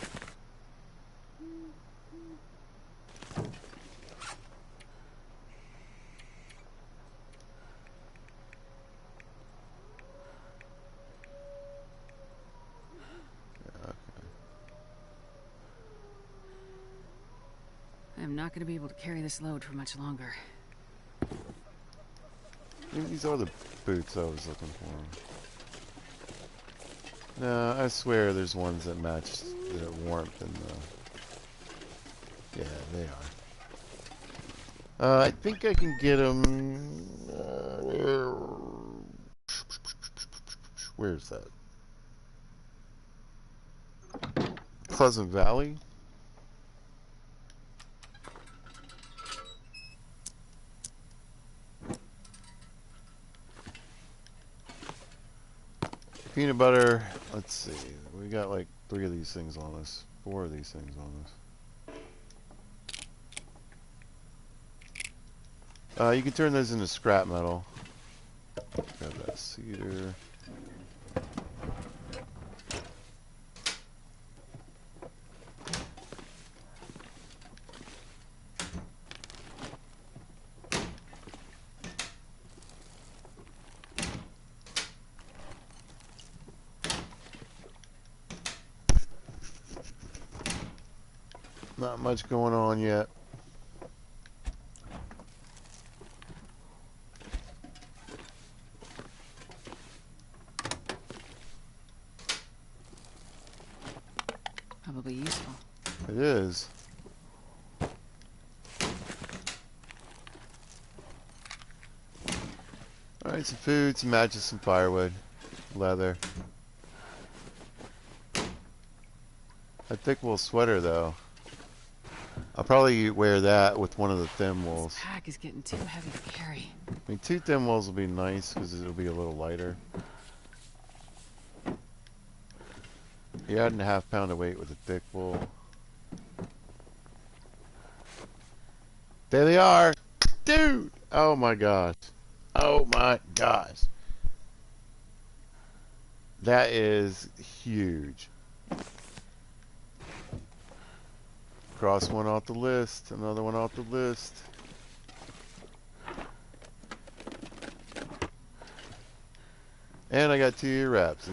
[SPEAKER 2] I'm not going to be able to carry this load for much longer.
[SPEAKER 1] Maybe these are the boots I was looking for. No, I swear there's ones that match the warmth and the... Yeah, they are. I think I can get them... where's that? Pleasant Valley? Peanut butter, let's see. We got like 3 of these things on us. 4 of these things on us. You can turn those into scrap metal. Grab that cedar. Not much going on yet.
[SPEAKER 2] Probably useful.
[SPEAKER 1] It is. Alright, some food, some matches, some firewood, leather. A thick wool sweater, though. I'll probably wear that with one of the thin wools.
[SPEAKER 2] This pack is getting too heavy to carry.
[SPEAKER 1] I mean, 2 thin wools will be nice because it'll be a little lighter. You're adding a half-pound of weight with a thick wool. There they are! Dude! Oh my gosh. Oh my gosh. That is huge. Cross one off the list. Another one off the list. And I got 2 ear wraps.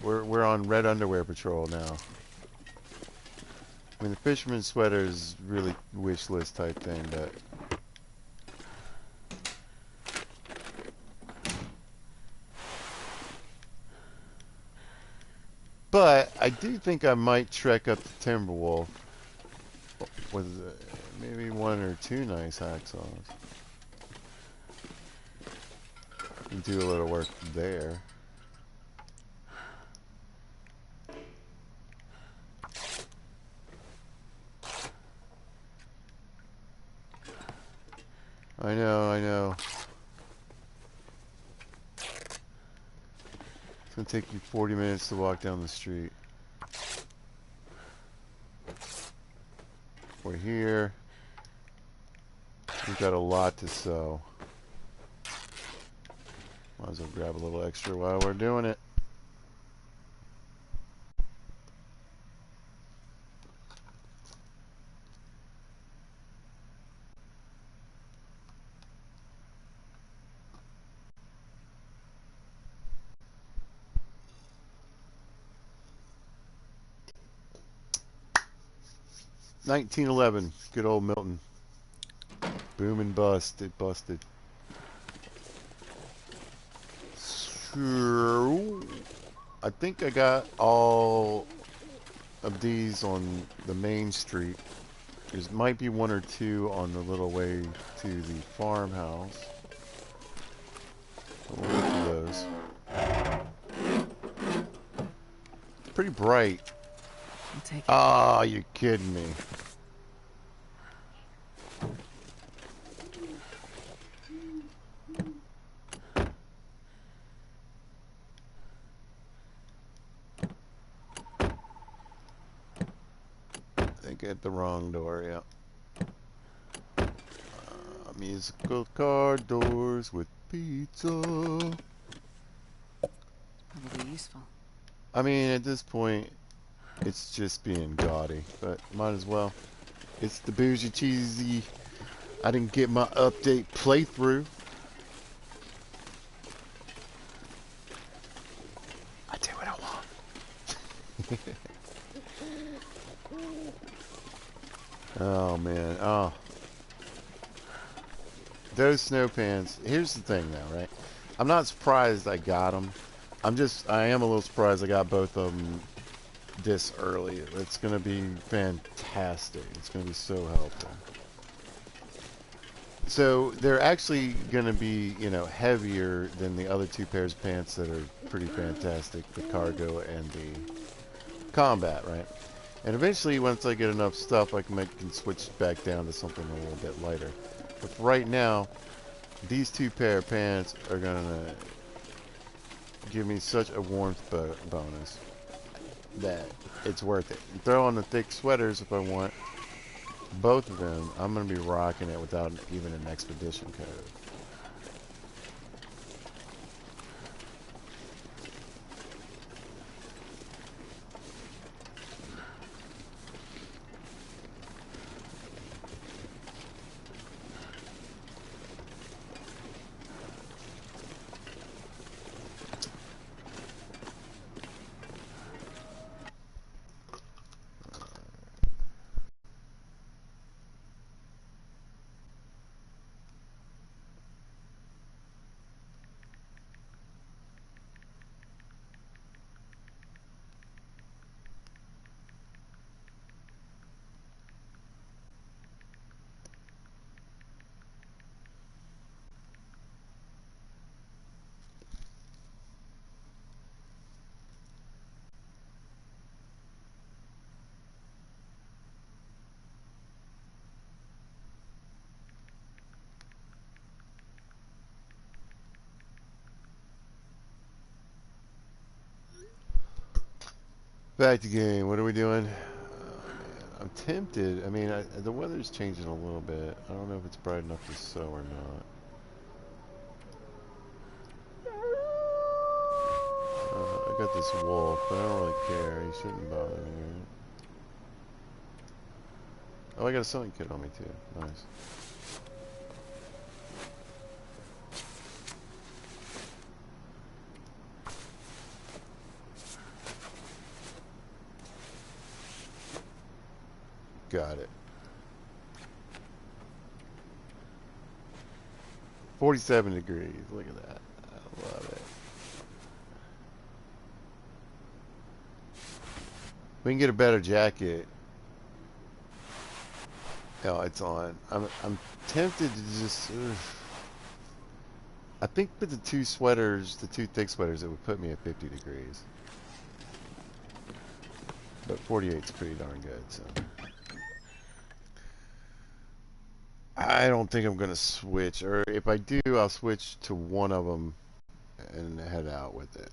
[SPEAKER 1] We're on red underwear patrol now. I mean, the fisherman's sweater is really wish list type thing, but I do think I might trek up to Timberwolf with maybe 1 or 2 nice hacksaws and do a little work there. I know, I know. It's gonna take you 40 minutes to walk down the street. We're here. We've got a lot to sew. Might as well grab a little extra while we're doing it. 1911. Good old Milton. Boom and bust. It busted. So, I think I got all of these on the main street. There might be one or two on the little way to the farmhouse. We'll look for those. It's pretty bright.
[SPEAKER 2] I'll take it.
[SPEAKER 1] Ah, you're kidding me. I think I hit the wrong door, yeah. Musical car doors with pizza.
[SPEAKER 2] Probably useful.
[SPEAKER 1] I mean, at this point, it's just being gaudy, but might as well. It's the bougie cheesy. I didn't get my update playthrough. I do what I want. Oh man, oh. Those snow pants. Here's the thing though, right? I'm not surprised I got them. I am a little surprised I got both of them this early. It's going to be fantastic. It's going to be so helpful. So they're actually going to be, you know, heavier than the other two pairs of pants that are pretty fantastic, the cargo and the combat, right? And eventually, once I get enough stuff, I can switch back down to something a little bit lighter. But for right now, these two pair of pants are going to give me such a warmth bonus that it's worth it. And throw on the thick sweaters if I want. Both of them, I'm going to be rocking it without even an expedition code. Back to game. What are we doing? Man, I'm tempted. I mean, the weather's changing a little bit. I don't know if it's bright enough to sow or not. I got this wolf, but I don't really care. He shouldn't bother me. Oh, I got a sewing kit on me too. Nice. Got it. 47 degrees. Look at that. I love it. We can get a better jacket. Oh, it's on. I'm tempted to just. I think with the two sweaters, the two thick sweaters, it would put me at 50 degrees. But 48 is pretty darn good, so. I don't think I'm going to switch. Or if I do, I'll switch to one of them and head out with it.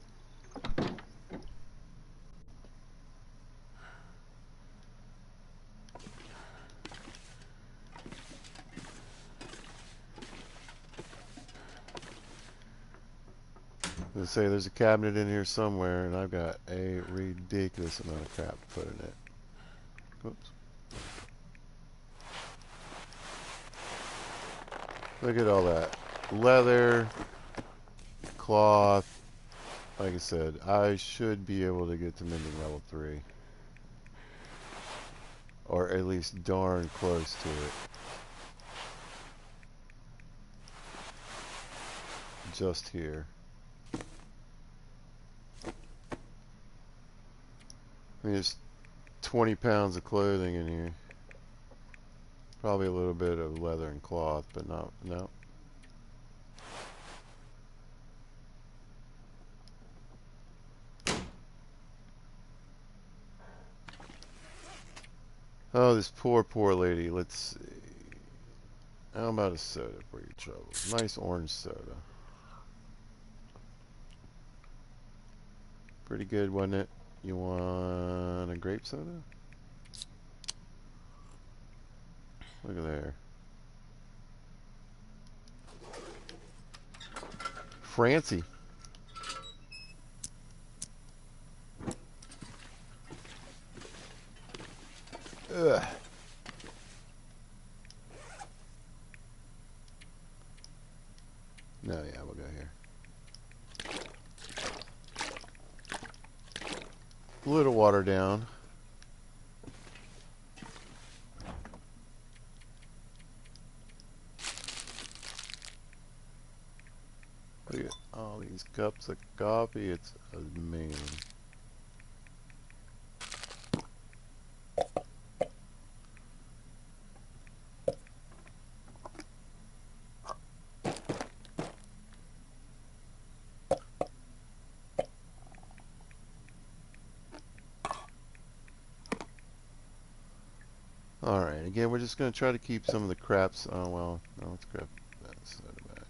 [SPEAKER 1] Let's say there's a cabinet in here somewhere, and I've got a ridiculous amount of crap to put in it. Whoops. Look at all that. Leather, cloth. Like I said, I should be able to get to mending level 3. Or at least darn close to it. Just here. I mean, there's 20 pounds of clothing in here. Probably a little bit of leather and cloth, but not, no. Oh, this poor, poor lady. Let's see. How about a soda for your troubles? Nice orange soda. Pretty good, wasn't it? You want a grape soda? Look at there. Francie. Ugh. No, yeah, we'll go here. A little water down. Look at all these cups of coffee. It's amazing. Alright, again, we're just going to try to keep some of the craps. Oh, well, no, let's grab that soda back.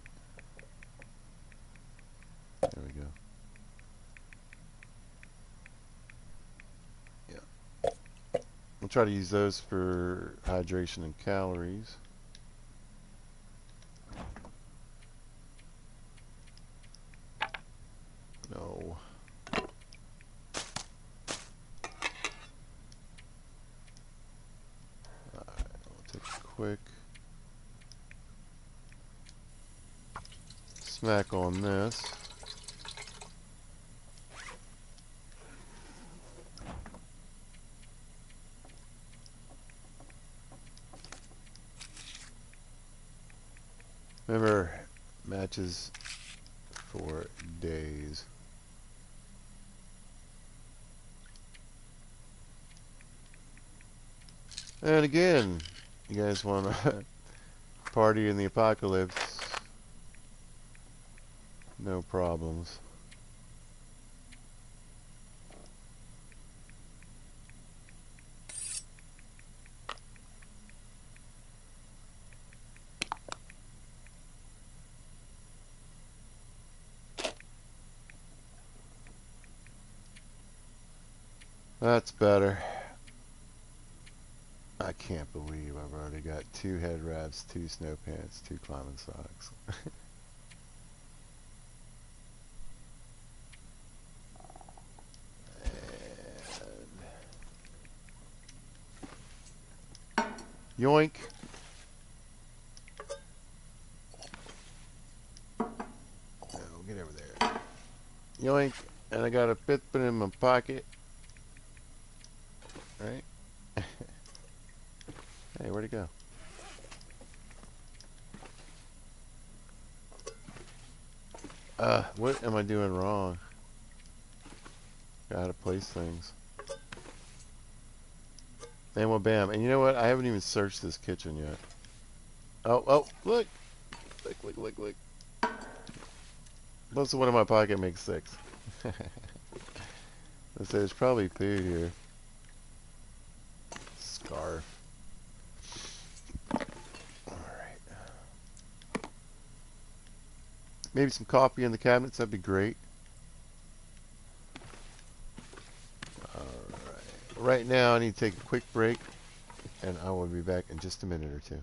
[SPEAKER 1] There we go. Yeah. We'll try to use those for hydration and calories. No. Alright, we'll take a quick smack on this. Remember, matches for days. And again, you guys want to party in the apocalypse? No problems. That's better. I can't believe I've already got 2 head wraps, 2 snow pants, 2 climbing socks. Yoink. Oh, get over there. Yoink. And I got a Fitbit in my pocket. Right? Hey, where'd it go? What am I doing wrong? Gotta place things. And well, bam. And you know what? I haven't even searched this kitchen yet. Oh, oh, look. Look, look, look, look. Plus one in my pocket makes 6. Let's say there's probably food here. Scarf. Alright. Maybe some coffee in the cabinets. That'd be great. Alright. Right now, I need to take a quick break. And I will be back in just a minute or two.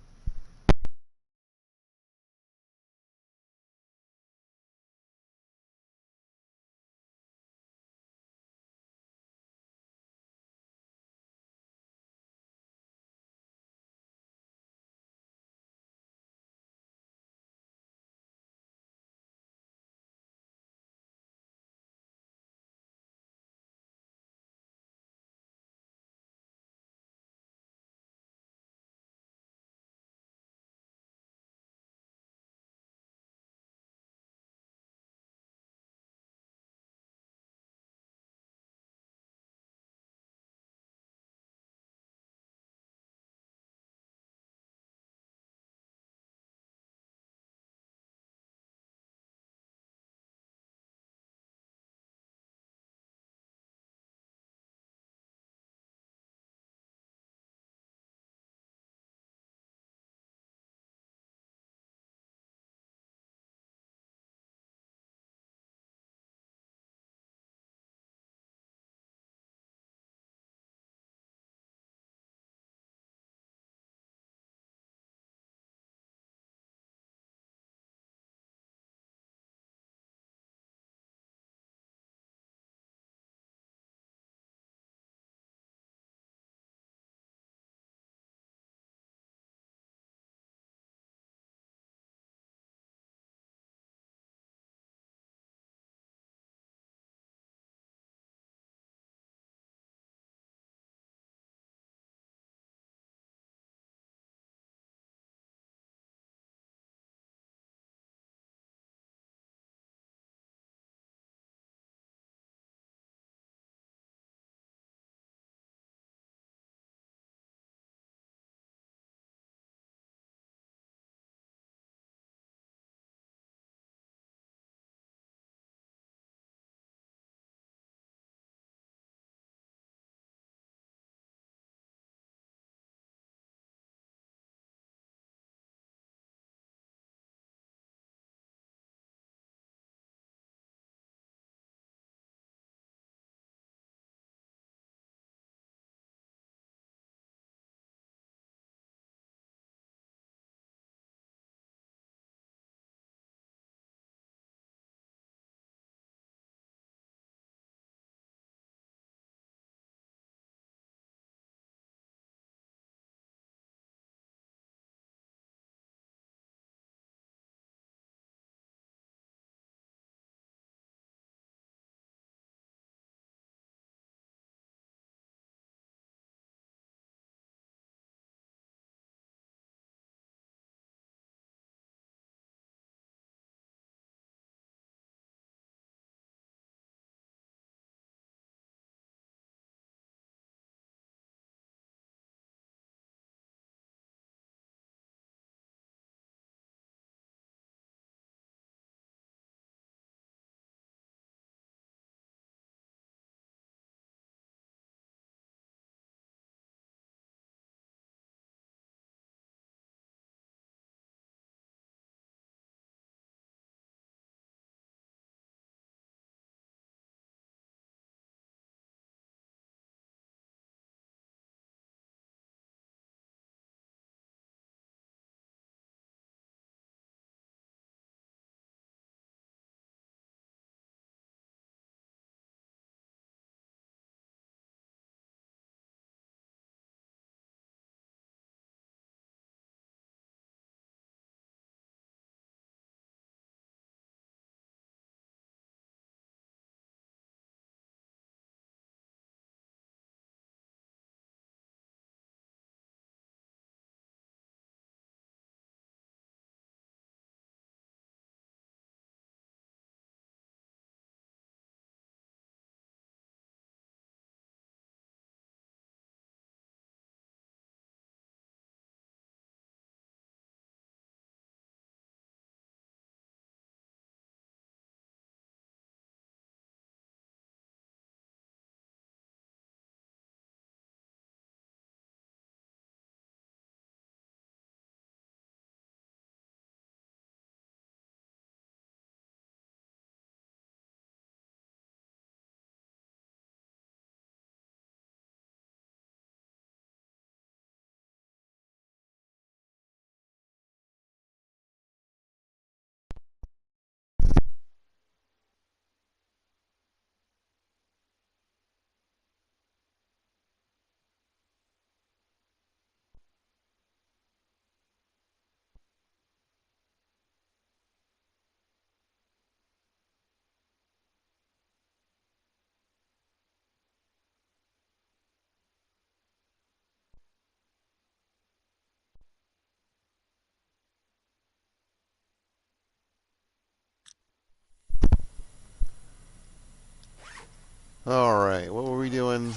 [SPEAKER 1] Alright, what were we doing?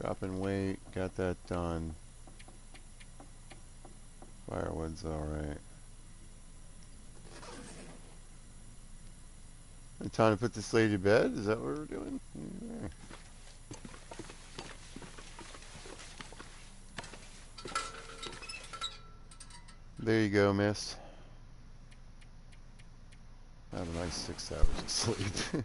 [SPEAKER 1] Dropping weight, got that done. Firewood's alright. Time to put this lady to bed? Is that what we're doing? Yeah. There you go, miss. Have a nice 6 hours of sleep.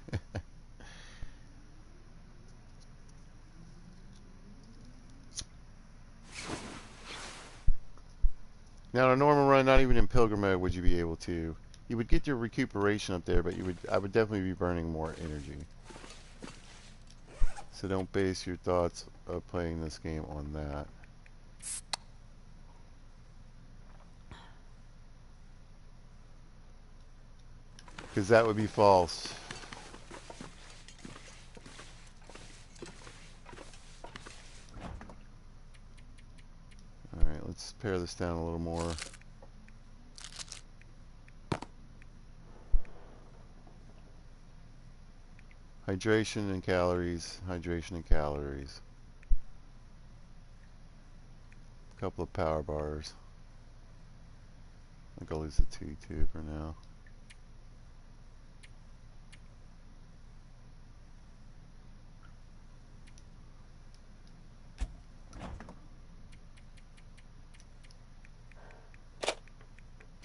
[SPEAKER 1] Now, in a normal run, not even in pilgrim mode would you be able to. You would get your recuperation up there, but I would definitely be burning more energy. So don't base your thoughts of playing this game on that. Because that would be false. Alright, let's pare this down a little more. Hydration and calories. Hydration and calories. A couple of power bars. I think I'll use the T2 for now.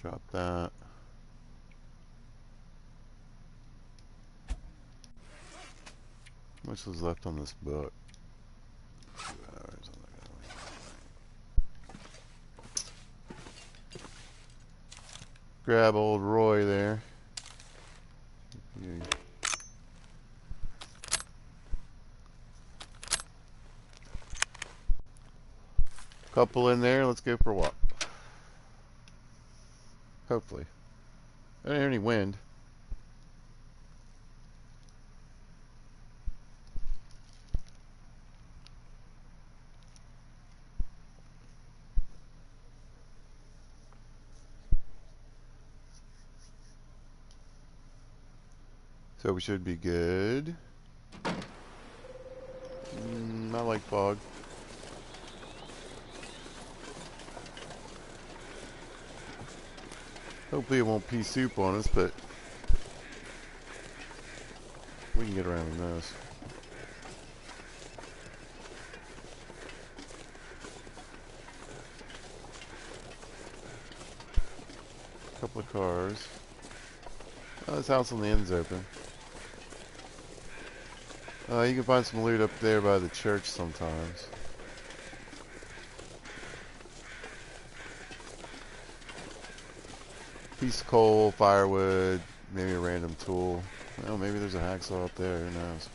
[SPEAKER 1] Drop that. How much was left on this book? 2 hours. Grab old Roy there. Couple in there. Let's go for a walk. Hopefully. I don't hear any wind. So we should be good. I like fog. Hopefully it won't pea soup on us, but we can get around this. Couple of cars. Oh, this house on the end's open. You can find some loot up there by the church sometimes. Piece of coal, firewood, maybe a random tool. Well, maybe there's a hacksaw up there, who knows.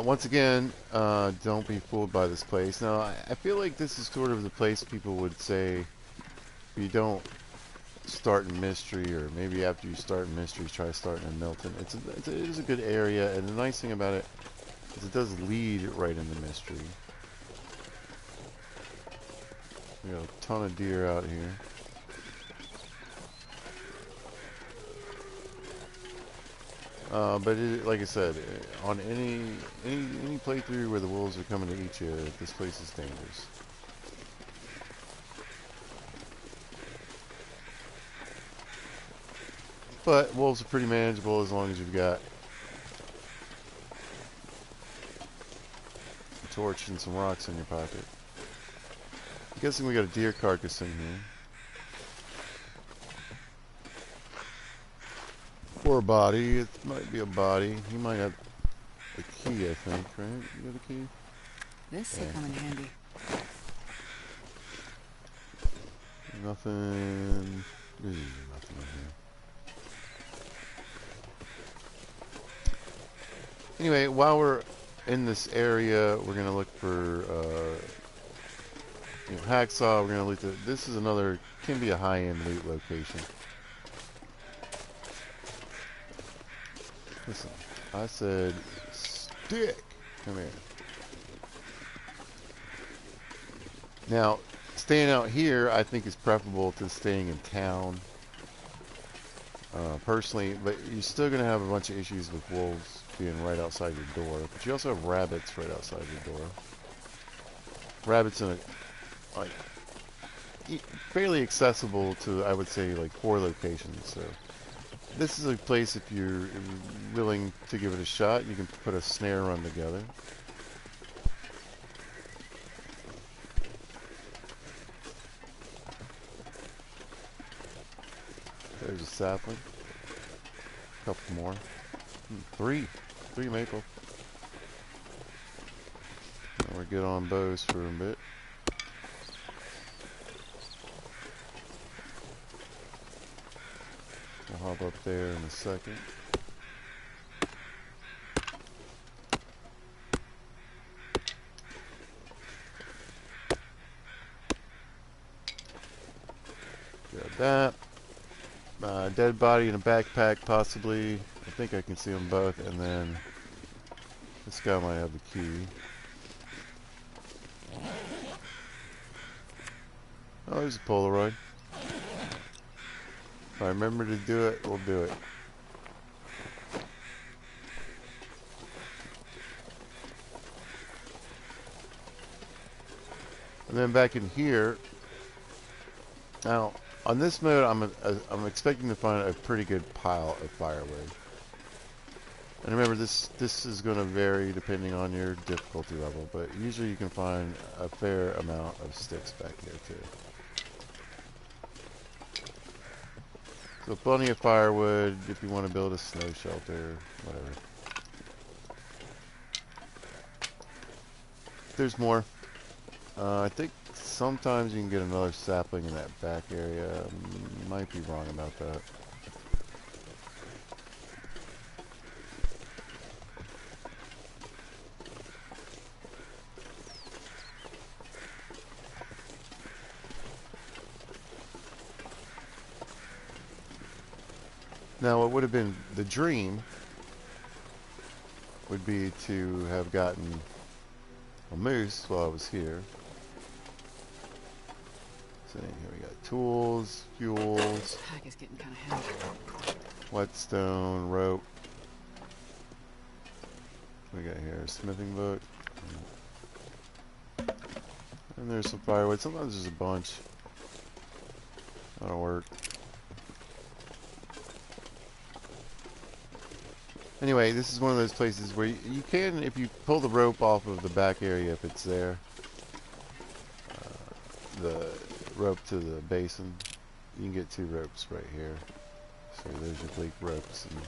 [SPEAKER 1] Once again, don't be fooled by this place. Now, I feel like this is sort of the place people would say if you don't start in Mystery, or maybe after you start in Mystery, try starting in Milton. It is a good area, and the nice thing about it is it does lead right into Mystery. We got a ton of deer out here. But like I said, on any playthrough where the wolves are coming to eat you, this place is dangerous. But wolves are pretty manageable as long as you've got a torch and some rocks in your pocket. I'm guessing we got a deer carcass in here. Or a body. It might be a body. He might have a key, I think, right? You got a key?
[SPEAKER 2] This will come in handy.
[SPEAKER 1] Nothing. Nothing in here. Anyway, while we're in this area, we're gonna look for hacksaw. We're gonna loot this is another, can be a high-end loot location. Listen, I said stick. Come here. Now, staying out here, I think is preferable to staying in town. Personally, but you're still going to have a bunch of issues with wolves being right outside your door. But you also have rabbits right outside your door. Rabbits in a, like, fairly accessible to, I would say, like 4 locations. So this is a place if you're willing to give it a shot, you can put a snare run together. There's a sapling. A couple more. 3 maple. And we're good on bows for a bit. We'll hop up there in a second. Grab that. Dead body in a backpack, possibly. I think I can see them both. And then this guy might have the key. Oh, there's a Polaroid. If I remember to do it, we'll do it. And then back in here, now on this mode, I'm expecting to find a pretty good pile of firewood. And remember, this is going to vary depending on your difficulty level, but usually you can find a fair amount of sticks back here too. So plenty of firewood if you want to build a snow shelter, whatever. There's more. I think sometimes you can get another sapling in that back area. Might be wrong about that. Now, what would have been the dream would be to have gotten a moose while I was here. So here we got tools, fuels,
[SPEAKER 2] Pack is getting kind of heavy.
[SPEAKER 1] whetstone, rope. What we got here? A smithing book. And there's some firewood. Sometimes there's a bunch. That'll work. Anyway, this is one of those places where you can, if you pull the rope off of the back area, if it's there, the rope to the basin, you can get 2 ropes right here. So there's your bleak ropes. And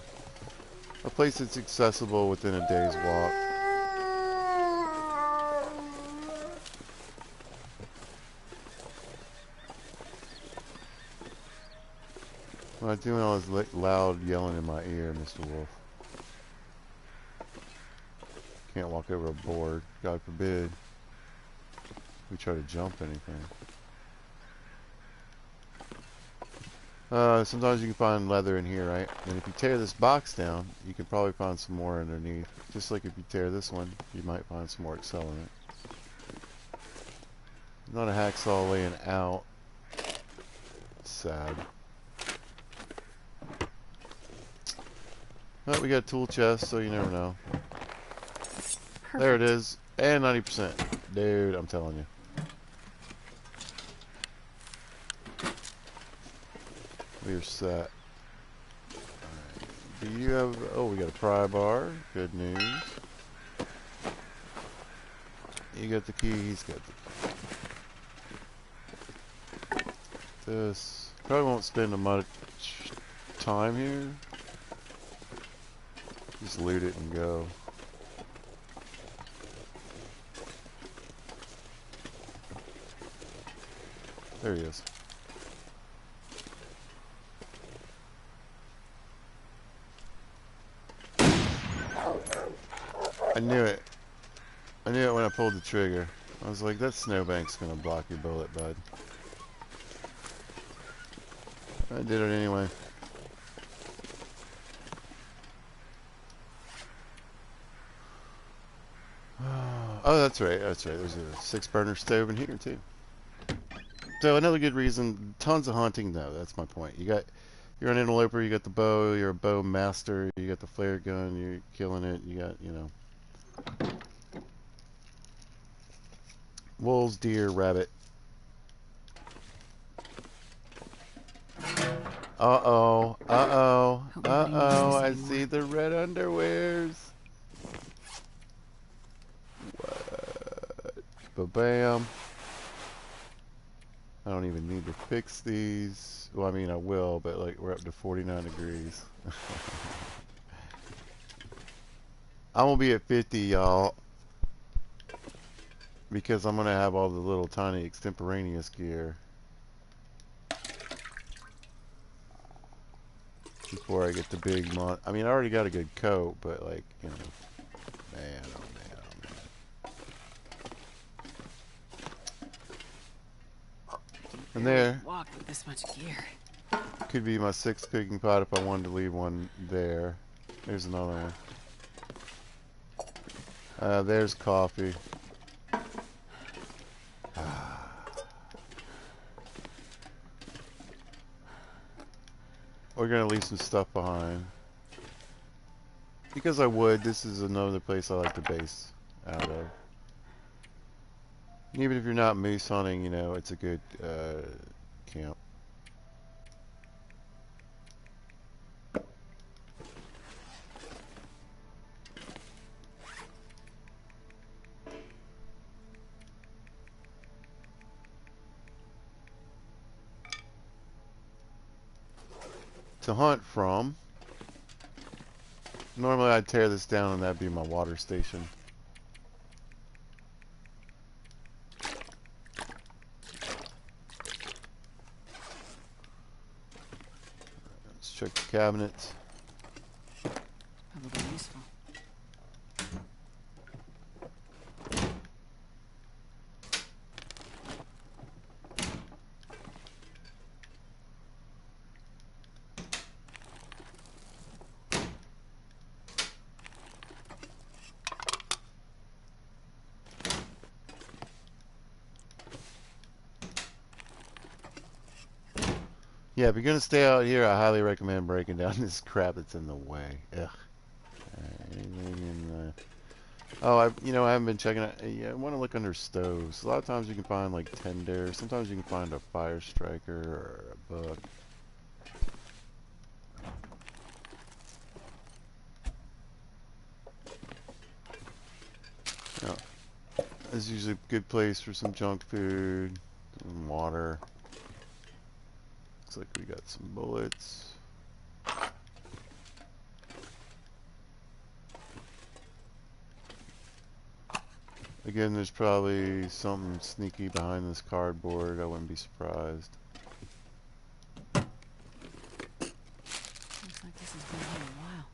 [SPEAKER 1] a place that's accessible within a day's walk. I'm not doing all this loud yelling in my ear, Mr. Wolf. Can't walk over a board, God forbid we try to jump anything. Sometimes you can find leather in here, right? And if you tear this box down, you can probably find some more underneath. Just like if you tear this one, you might find some more accelerant. Not a hacksaw laying out. Sad. But we got a tool chest, so you never know.
[SPEAKER 2] Perfect.
[SPEAKER 1] There it is. And 90%. Dude, I'm telling you. We're set. Alright. Do you have... Oh, we got a pry bar. Good news. You got the key. He's got the key. This... Probably won't spend much time here. Just loot it and go. There he is. I knew it. I knew it when I pulled the trigger. I was like, that snowbank's gonna block your bullet, bud. I did it anyway. Oh, that's right. That's right. There's a 6-burner stove in here too. So another good reason, tons of hunting though. That's my point. You're an interloper. You got the bow. You're a bow master. You got the flare gun. You're killing it. You got wolves, deer, rabbit. Uh-oh. Uh-oh.
[SPEAKER 2] Hope nobody needs
[SPEAKER 1] Uh-oh.
[SPEAKER 2] this
[SPEAKER 1] I
[SPEAKER 2] anymore.
[SPEAKER 1] see the red underwears. What? Ba-bam. I don't even need to fix these. Well, I mean, I will, but like we're up to 49 degrees. I'm gonna be at 50, y'all, because I'm gonna have all the little tiny extemporaneous gear before I get the big mon. I mean, I already got a good coat, but like, man, oh man, oh man. And
[SPEAKER 2] Barely
[SPEAKER 1] there
[SPEAKER 2] walked with this much gear.
[SPEAKER 1] could be my 6th cooking pot if I wanted to leave one there. There's another one. There's coffee. We're gonna leave some stuff behind. Because I would, this is another place I like to base out of. Even if you're not moose hunting, it's a good camp. To hunt from. Normally I'd tear this down and that'd be my water station. Let's check the cabinets.
[SPEAKER 2] Probably useful.
[SPEAKER 1] Yeah, if you're gonna stay out here, I highly recommend breaking down this crap that's in the way. Ugh. Anything in oh, I haven't been checking it. Yeah, I want to look under stoves. A lot of times you can find like tinder. Sometimes you can find a fire striker or a book. No, this is usually a good place for some junk food, some water. Looks like we got some bullets. Again, there's probably something sneaky behind this cardboard. I wouldn't be surprised.
[SPEAKER 2] Looks like this has been here a while.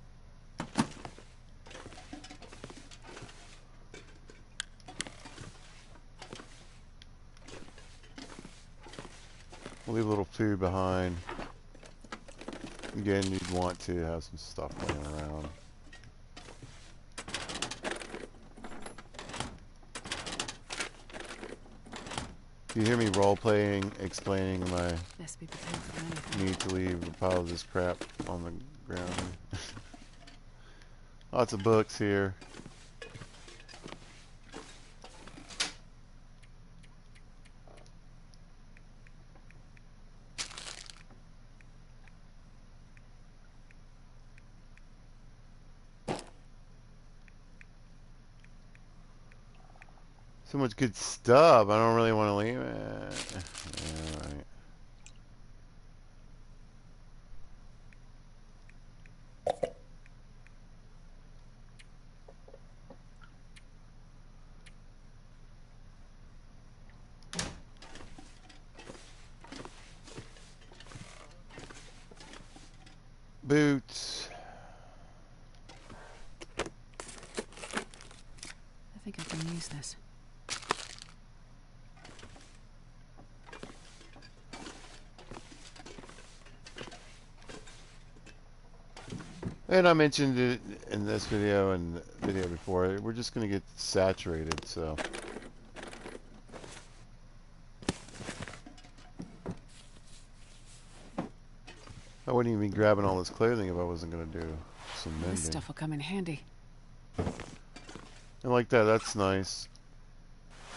[SPEAKER 1] We'll leave a little food behind. Again, you'd want to have some stuff laying around. You hear me role-playing, explaining my
[SPEAKER 2] Best be prepared for anything.
[SPEAKER 1] need to leave a pile of this crap on the ground. Lots of books here. So much good stuff. I don't really want to leave it. Yeah, right. Boots.
[SPEAKER 2] I think I can use this.
[SPEAKER 1] And I mentioned it in this video and the video before. We're just going to get saturated, so. I wouldn't even be grabbing all this clothing if I wasn't going to do some
[SPEAKER 2] This
[SPEAKER 1] mending.
[SPEAKER 2] stuff will come in handy.
[SPEAKER 1] I like that. That's nice.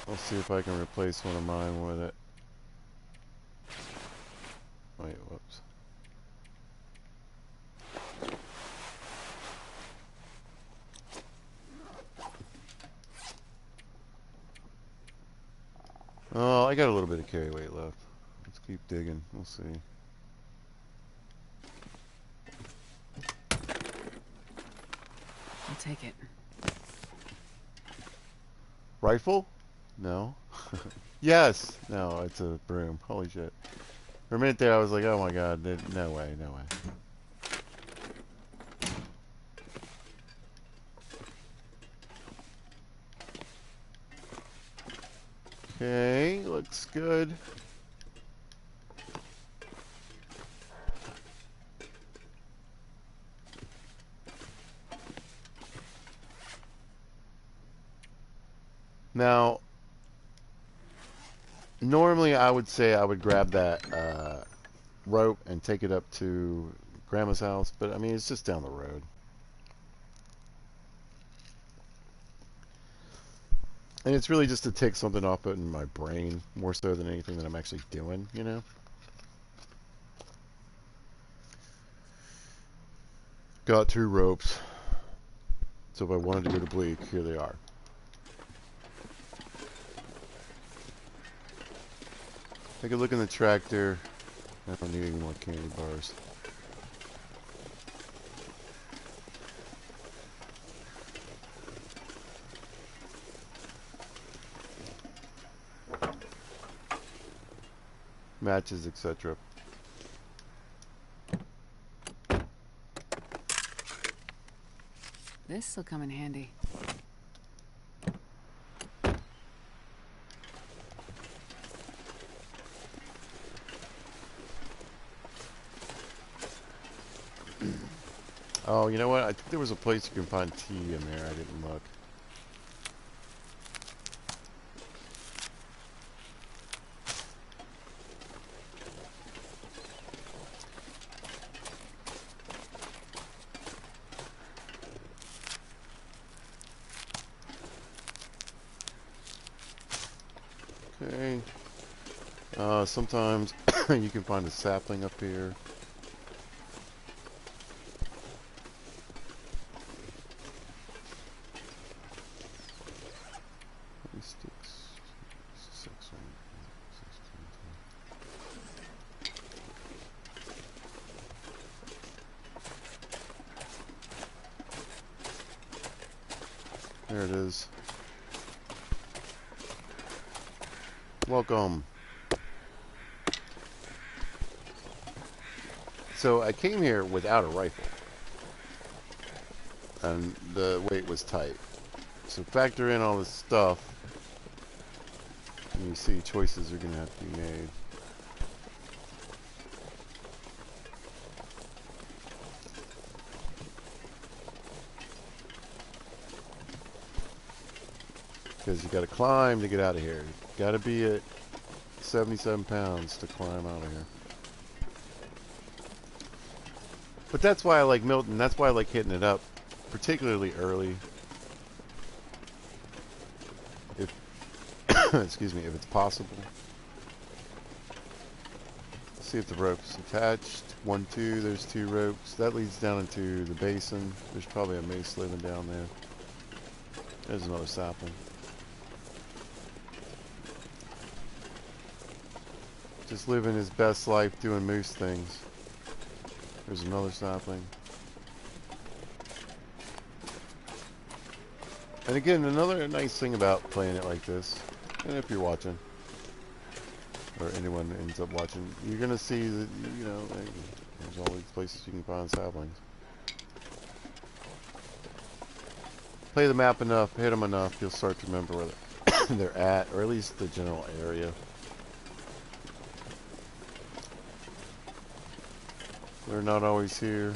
[SPEAKER 1] I'll see if I can replace one of mine with it. Wait, whoops. Oh, I got a little bit of carry weight left. Let's keep digging. We'll see.
[SPEAKER 2] I'll take it.
[SPEAKER 1] Rifle? No. Yes! No, it's a broom. Holy shit. For a minute there, I was like, oh my god, no way, no way. Okay, looks good. Now, normally I would say I would grab that rope and take it up to Grandma's house, but I mean, it's just down the road. And it's really just to take something off it in my brain, more so than anything that I'm actually doing, you know? Got 2 ropes. So if I wanted to go to Bleak, here they are. Take a look in the tractor. I don't need any more candy bars. Matches, etc.
[SPEAKER 2] This'll come in handy.
[SPEAKER 1] Oh, you know what? I think there was a place you can find tea in there. I didn't look. Okay. Sometimes you can find a sapling up here. Sticks. 6, 1, 2, 3. There it is. Welcome. So I came here without a rifle, and the weight was tight. So factor in all this stuff, and you see choices are going to have to be made. Because you got to climb to get out of here. You got to be at 77 pounds to climb out of here. But that's why I like Milton. That's why I like hitting it up, particularly early. If excuse me, if it's possible. Let's see if the rope's attached. 1, 2. There's 2 ropes. That leads down into the basin. There's probably a mace living down there. There's another sapling. Just living his best life doing moose things. There's another sapling. And again, another nice thing about playing it like this, and if you're watching, or anyone ends up watching, you're going to see that, you know, there's all these places you can find saplings. Play the map enough, hit them enough, you'll start to remember where they're at, or at least the general area. They're not always here.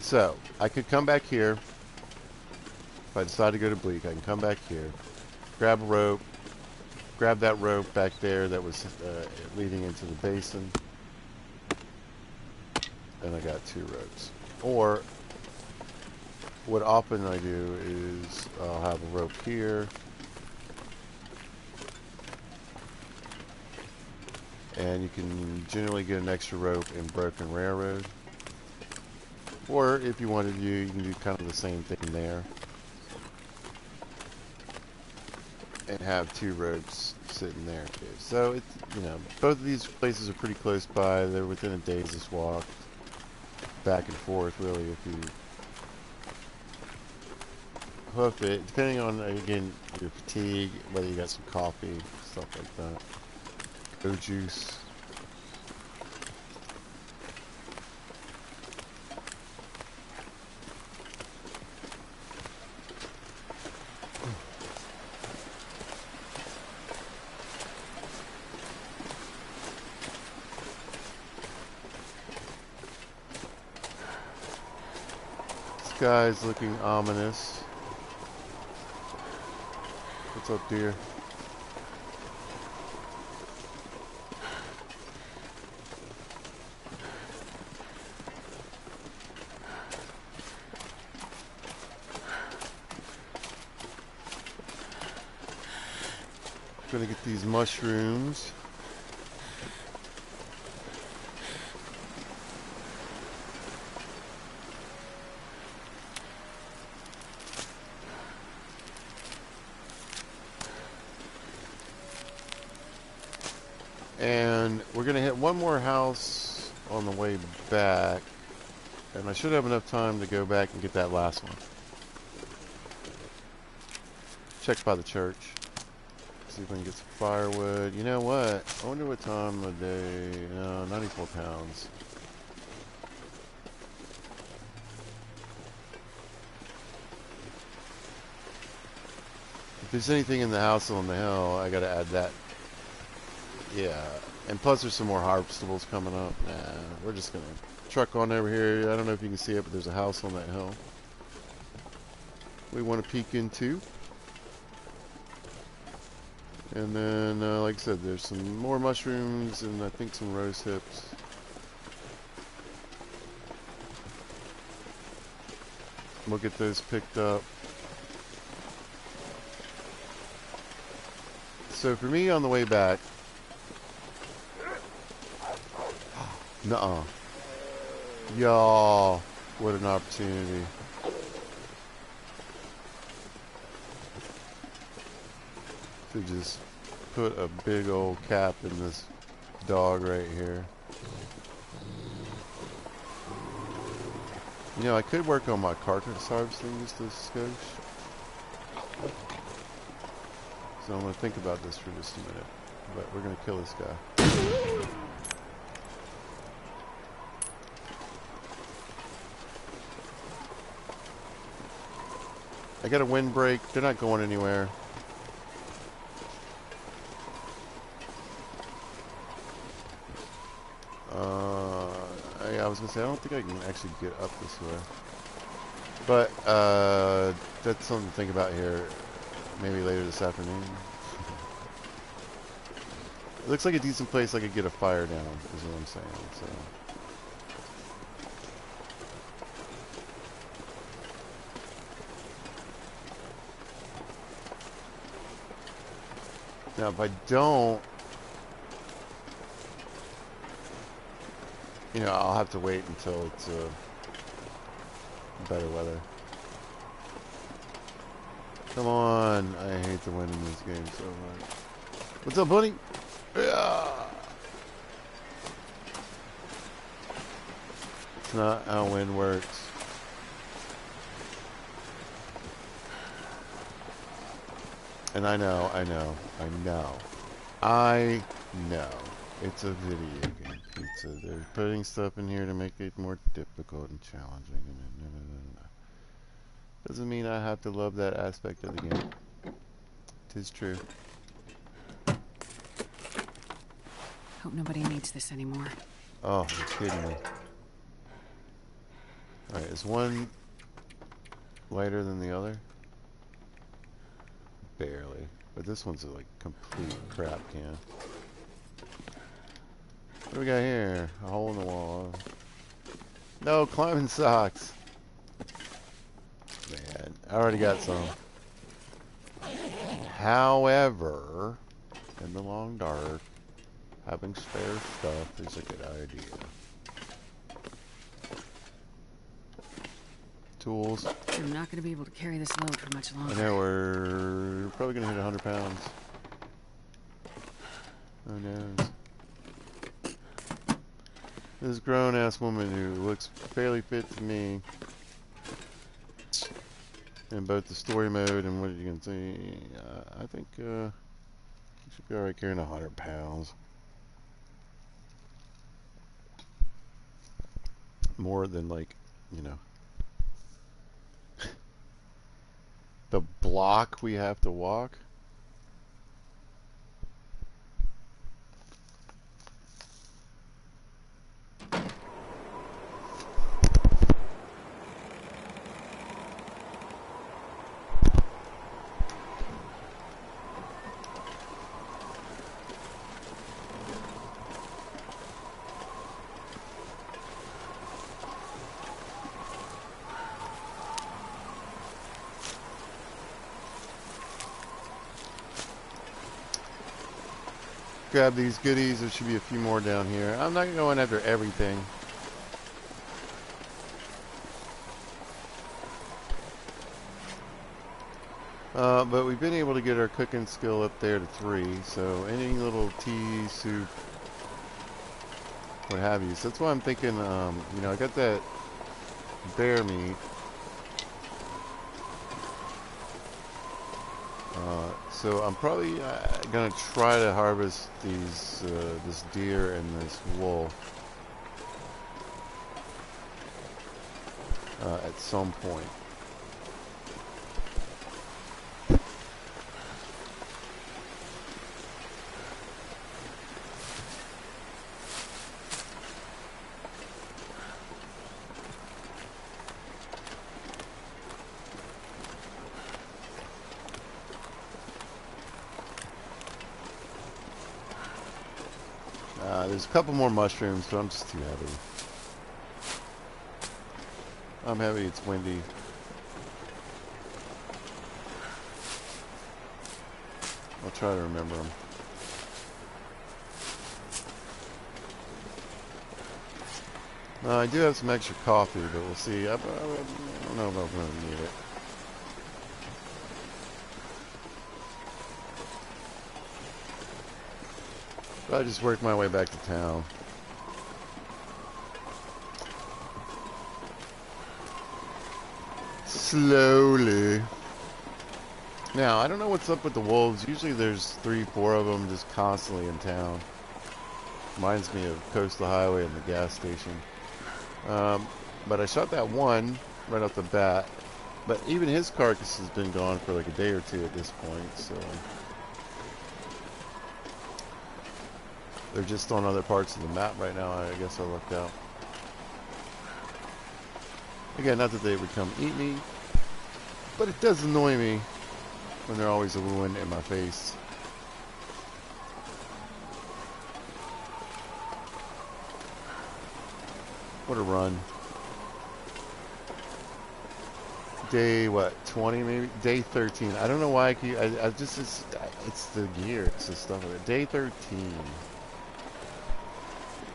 [SPEAKER 1] So, I could come back here. If I decide to go to Bleak, I can come back here, grab a rope, grab that rope back there that was leading into the basin, and I got 2 ropes. Or what often I do is I'll have a rope here, and you can generally get an extra rope in Broken Railroad. Or if you wanted to, you can do kind of the same thing there and have 2 ropes sitting there too. So it's, you know, both of these places are pretty close by. They're within a day's walk, back and forth really, if you hoof it, depending on, again, your fatigue, whether you got some coffee, stuff like that. Go juice. Sky's looking ominous. What's up, dear? Gonna get these mushrooms. And we're going to hit one more house on the way back. And I should have enough time to go back and get that last one. Check by the church. See if we can get some firewood. You know what? I wonder what time of day. No, 94 pounds. If there's anything in the house on the hill, I got to add that. Yeah, and plus there's some more harvestables coming up. Nah, we're just gonna truck on over here. I don't know if you can see it, but there's a house on that hill we want to peek into. And then, like I said, there's some more mushrooms and I think some rose hips. We'll get those picked up. So for me on the way back, nuh-uh. Y'all, what an opportunity. To just put a big old cap in this dog right here. You know, I could work on my carcass harvesting just a skosh. So I'm going to think about this for just a minute. But we're going to kill this guy. I got a windbreak. They're not going anywhere. I was gonna say I don't think I can actually get up this way, but that's something to think about here. Maybe later this afternoon. It looks like a decent place I could get a fire down. Is what I'm saying. So. Now, if I don't, you know, I'll have to wait until it's better weather. Come on! I hate the wind in this game so much. What's up, buddy? Yeah. It's not how wind works. And I know. It's a video game. They're putting stuff in here to make it more difficult and challenging. Doesn't mean I have to love that aspect of the game. 'Tis true.
[SPEAKER 2] Hope nobody needs this anymore.
[SPEAKER 1] Oh, you're kidding me. Alright, is one lighter than the other? Barely. But this one's a like complete crap can. What do we got here? A hole in the wall. No, climbing socks. Man, I already got some. However, in the long dark, having spare stuff is a good idea. Tools.
[SPEAKER 2] I'm not going to be able to carry this load for much longer.
[SPEAKER 1] I know we're probably going to hit 100 pounds. Who knows? This grown-ass woman who looks fairly fit to me in both the story mode and what you can see, I think you should be alright carrying 100 pounds. More than, like, you know, the block we have to walk. Grab these goodies. There should be a few more down here. I'm not going after everything. But we've been able to get our cooking skill up there to 3. So any little tea, soup, what have you. So that's why I'm thinking, you know, I got that bear meat. So I'm probably gonna try to harvest these, this deer and this wool at some point. There's a couple more mushrooms, but I'm just too heavy. I'm heavy, it's windy. I'll try to remember them. I do have some extra coffee, but we'll see. I don't know if I'm going to need it. I just worked my way back to town. Slowly. Now, I don't know what's up with the wolves. Usually there's 3, 4 of them just constantly in town. Reminds me of Coastal Highway and the gas station. But I shot that one right off the bat. But even his carcass has been gone for like a day or 2 at this point, so... They're just on other parts of the map right now. I guess I lucked out. Again, not that they would come eat me, but it does annoy me when they're always a ruin in my face. What a run. Day, what, 20 maybe? Day 13. I don't know why I keep... I just... It's the gear. It's the stuff of it. Day 13.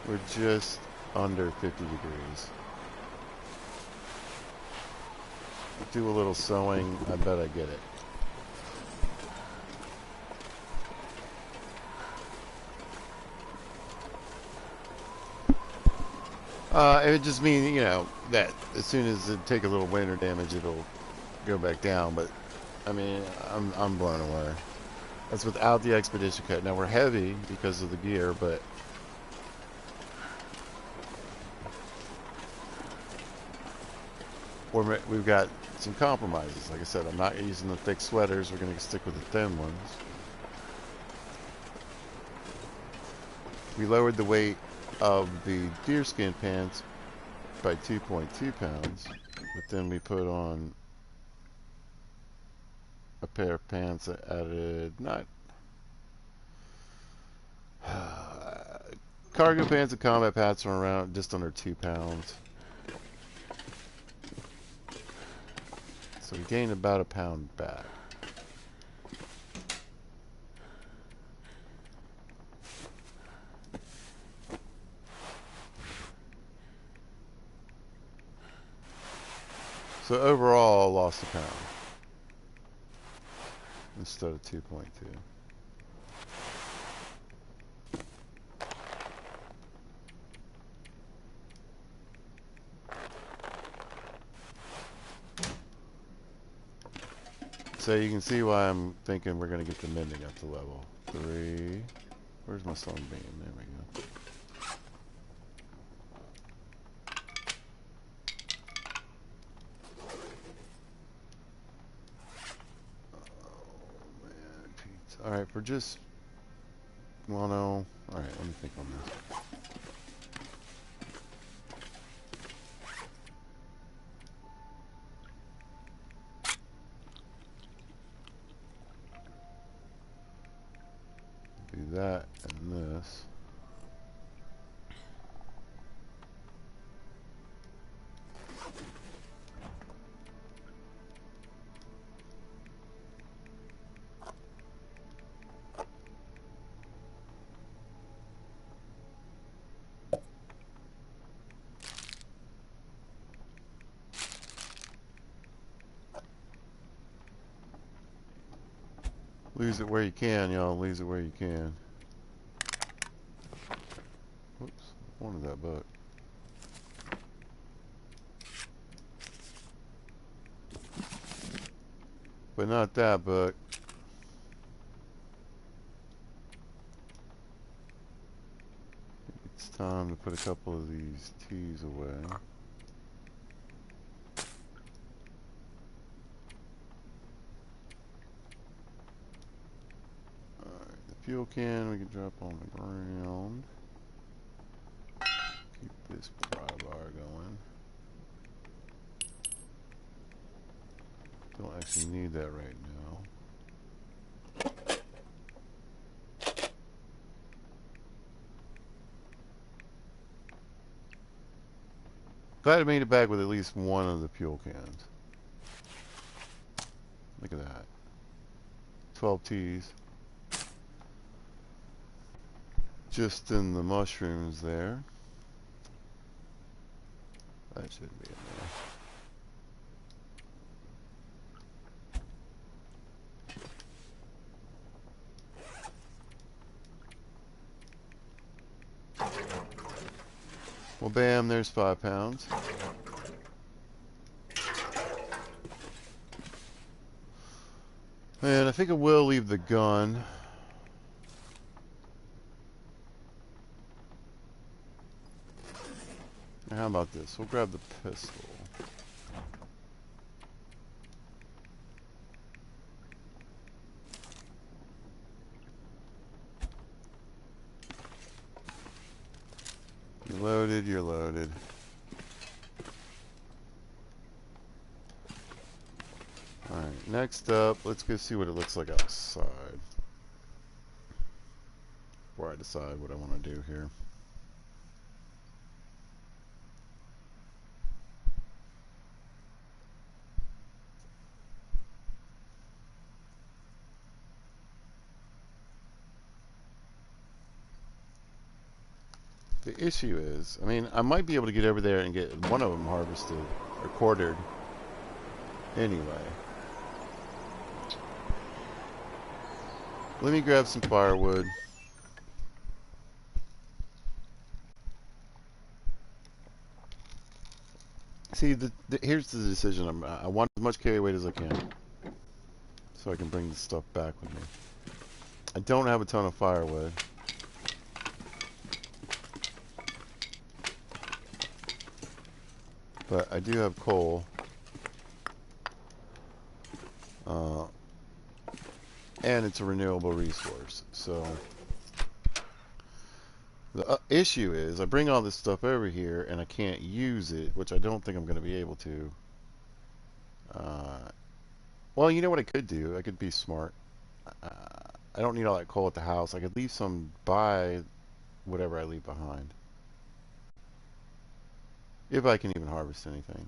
[SPEAKER 1] We're just under 50 degrees. Do a little sewing. I bet I get it. It would just mean, you know, that as soon as it take a little winter damage, it'll go back down. But, I mean, I'm blown away. That's without the expedition cut. Now, we're heavy because of the gear, but... we've got some compromises. Like I said, I'm not using the thick sweaters. We're going to stick with the thin ones. We lowered the weight of the deerskin pants by 2.2 pounds, but then we put on a pair of pants I added. Not cargo pants and combat pants are around just under 2 pounds. So we gained about a pound back. So overall, I lost a pound instead of 2.2. So you can see why I'm thinking we're going to get the mending up to level 3. Where's my sunbeam? There we go. Alright, for just mono. Alright, let me think on this. Do that and this. Lose it where you can, y'all. Lose it where you can. Whoops. Wanted that book. But not that book. It's time to put a couple of these T's away. Alright, the fuel can we can drop on the ground. Keep this pry bar going. Don't actually need that right now. Glad I made it back with at least one of the fuel cans. Look at that. 12 T's. Just in the mushrooms there. That shouldn't be in there. Well, bam, there's 5 pounds. And I think I will leave the gun. Now, how about this? We'll grab the pistol. You're loaded, you're loaded. Alright, next up, let's go see what it looks like outside. Before I decide what I want to do here. The issue is, I mean, I might be able to get over there and get one of them harvested or quartered anyway. Let me grab some firewood. See, here's the decision. I want as much carry weight as I can, so I can bring the stuff back with me. I don't have a ton of firewood. But I do have coal. And it's a renewable resource. So the issue is I bring all this stuff over here and I can't use it, which I don't think I'm going to be able to. Well, you know what I could do? I could be smart. Uh, I don't need all that coal at the house. I could leave some by whatever I leave behind. If I can even harvest anything.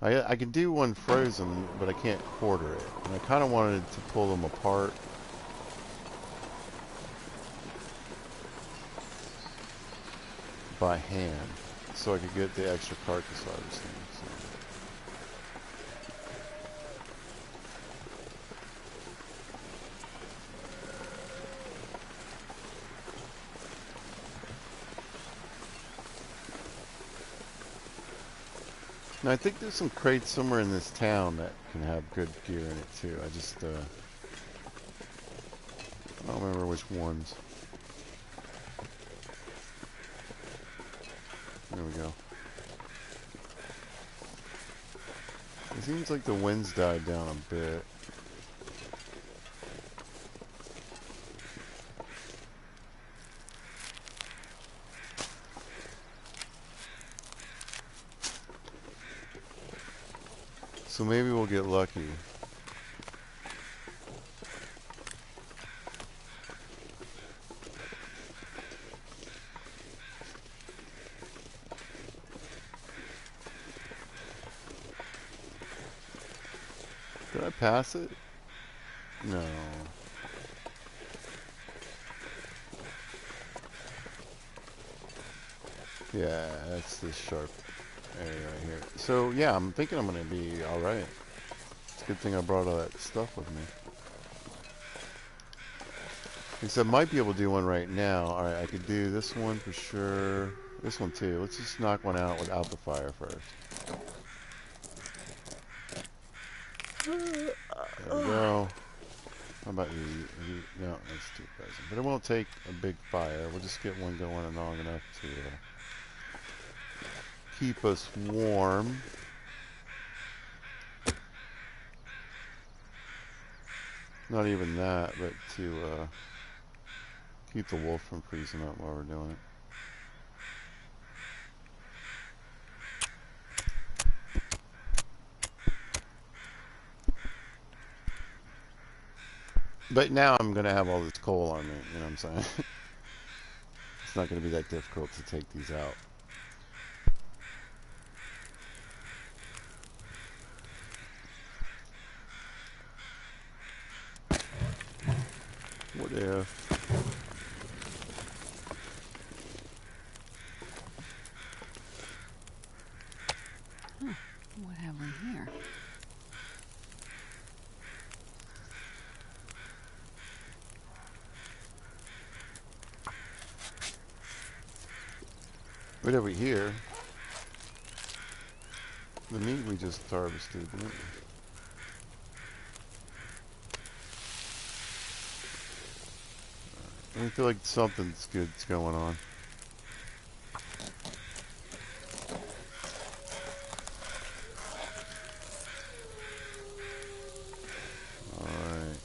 [SPEAKER 1] I can do one frozen, but I can't quarter it. And I kind of wanted to pull them apart by hand so I could get the extra carcass harvesting. So. Now I think there's some crates somewhere in this town that can have good gear in it too. I just I don't remember which ones. There we go. It seems like the wind's died down a bit. So maybe we'll get lucky. Did I pass it? No. Yeah, that's this sharp area right here. So yeah, I'm thinking I'm gonna be alright. It's a good thing I brought all that stuff with me. Because I might be able to do one right now. Alright, I could do this one for sure. This one too. Let's just knock one out without the fire first. There we go. How about you? No, that's too present. But it won't take a big fire. We'll just get one going long enough to keep us warm. Not even that, but to keep the wolf from freezing up while we're doing it. But now I'm going to have all this coal on me, you know what I'm saying? It's not going to be that difficult to take these out. What if?
[SPEAKER 2] Huh. What have we here?
[SPEAKER 1] Right over here. The meat we just harvested, didn't we? I feel like something's good's going on. Alright.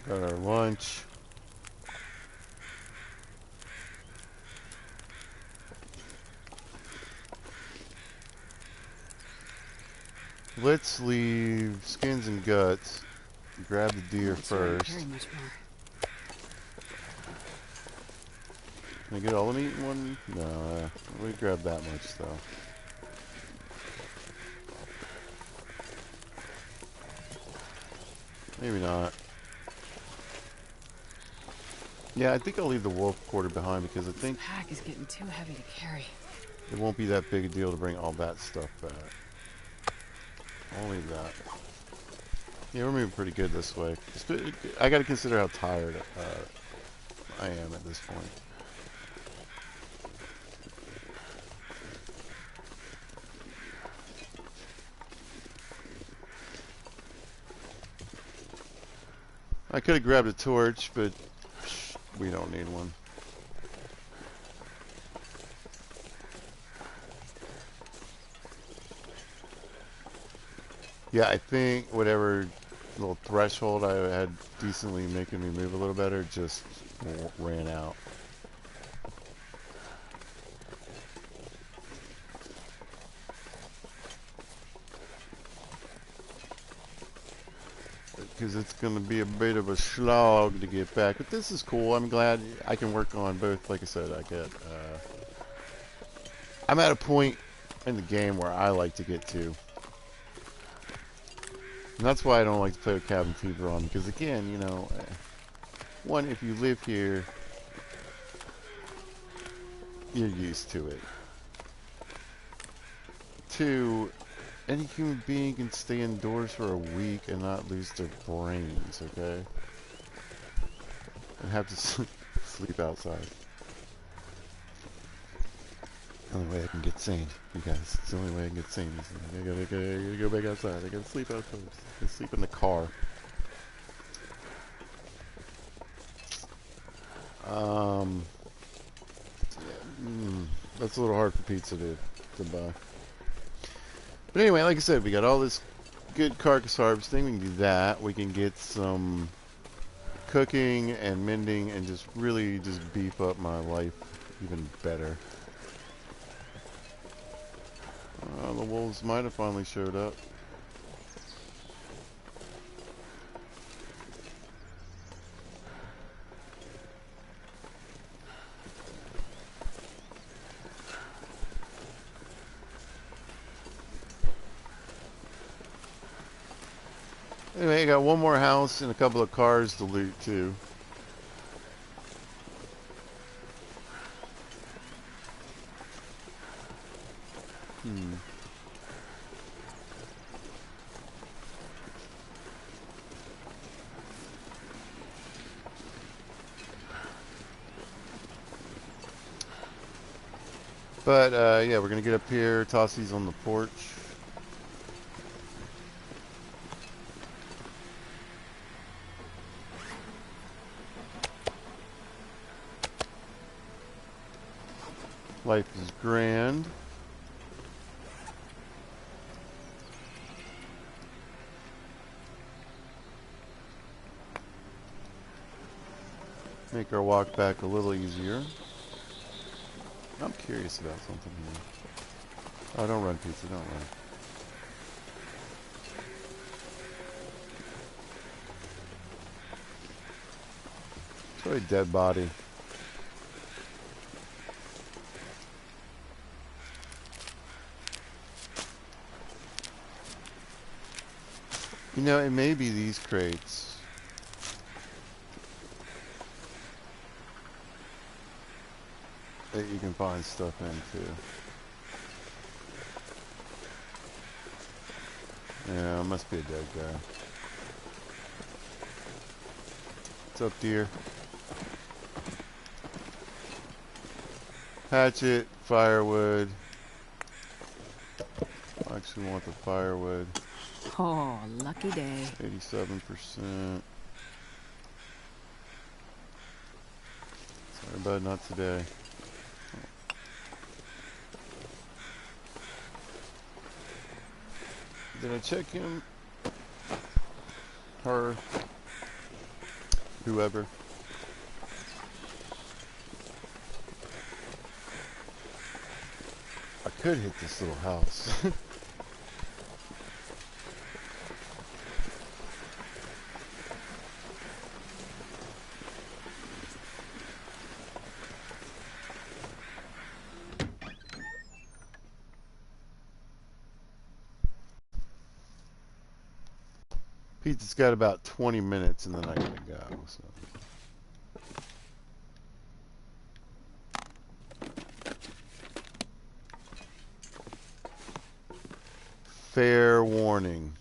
[SPEAKER 1] Got our lunch. Let's leave skins and guts. Grab the deer first.
[SPEAKER 2] Carry much more.
[SPEAKER 1] Can I get all the meat in one? No, we grab that much though. Maybe not. Yeah, I think I'll leave the wolf quarter behind because I think
[SPEAKER 2] This pack is getting too heavy to carry.
[SPEAKER 1] it won't be that big a deal to bring all that stuff back. I'll leave that. Yeah, we're moving pretty good this way. I got to consider how tired I am at this point. I could have grabbed a torch, but we don't need one. Yeah, I think whatever little threshold I had decently making me move a little better just ran out. because it's going to be a bit of a slog to get back. But this is cool. I'm glad I can work on both. Like I said, I'm at a point in the game where I like to get to. And that's why I don't like to play with Cabin Fever on. Because again, you know, one, if you live here, you're used to it. Two, any human being can stay indoors for a week and not lose their brains, okay? And have to sleep outside. The only way I can get sane, you guys. It's the only way I can get sane. I gotta go back outside. I gotta sleep outside. I gotta sleep in the car. That's a little hard for pizza to buy. But anyway, like I said, we got all this good carcass harvesting. We can do that. We can get some cooking and mending and just really just beef up my life even better. The wolves might have finally showed up. Anyway, I got one more house and a couple of cars to loot too. But yeah, we're gonna get up here, toss these on the porch. Life is grand. Make our walk back a little easier. I'm curious about something here. Oh, don't run, pizza, don't run. It's really a dead body. You know, it may be these crates. That you can find stuff in too. Yeah, it must be a dead guy. What's up, dear? Hatchet, firewood. I actually want the firewood.
[SPEAKER 2] Oh, lucky day.
[SPEAKER 1] 87%. Sorry, bud, not today. Did I check him? Her? Whoever? I could hit this little house. Pizza's got about 20 minutes and then I gotta go. So. Fair warning.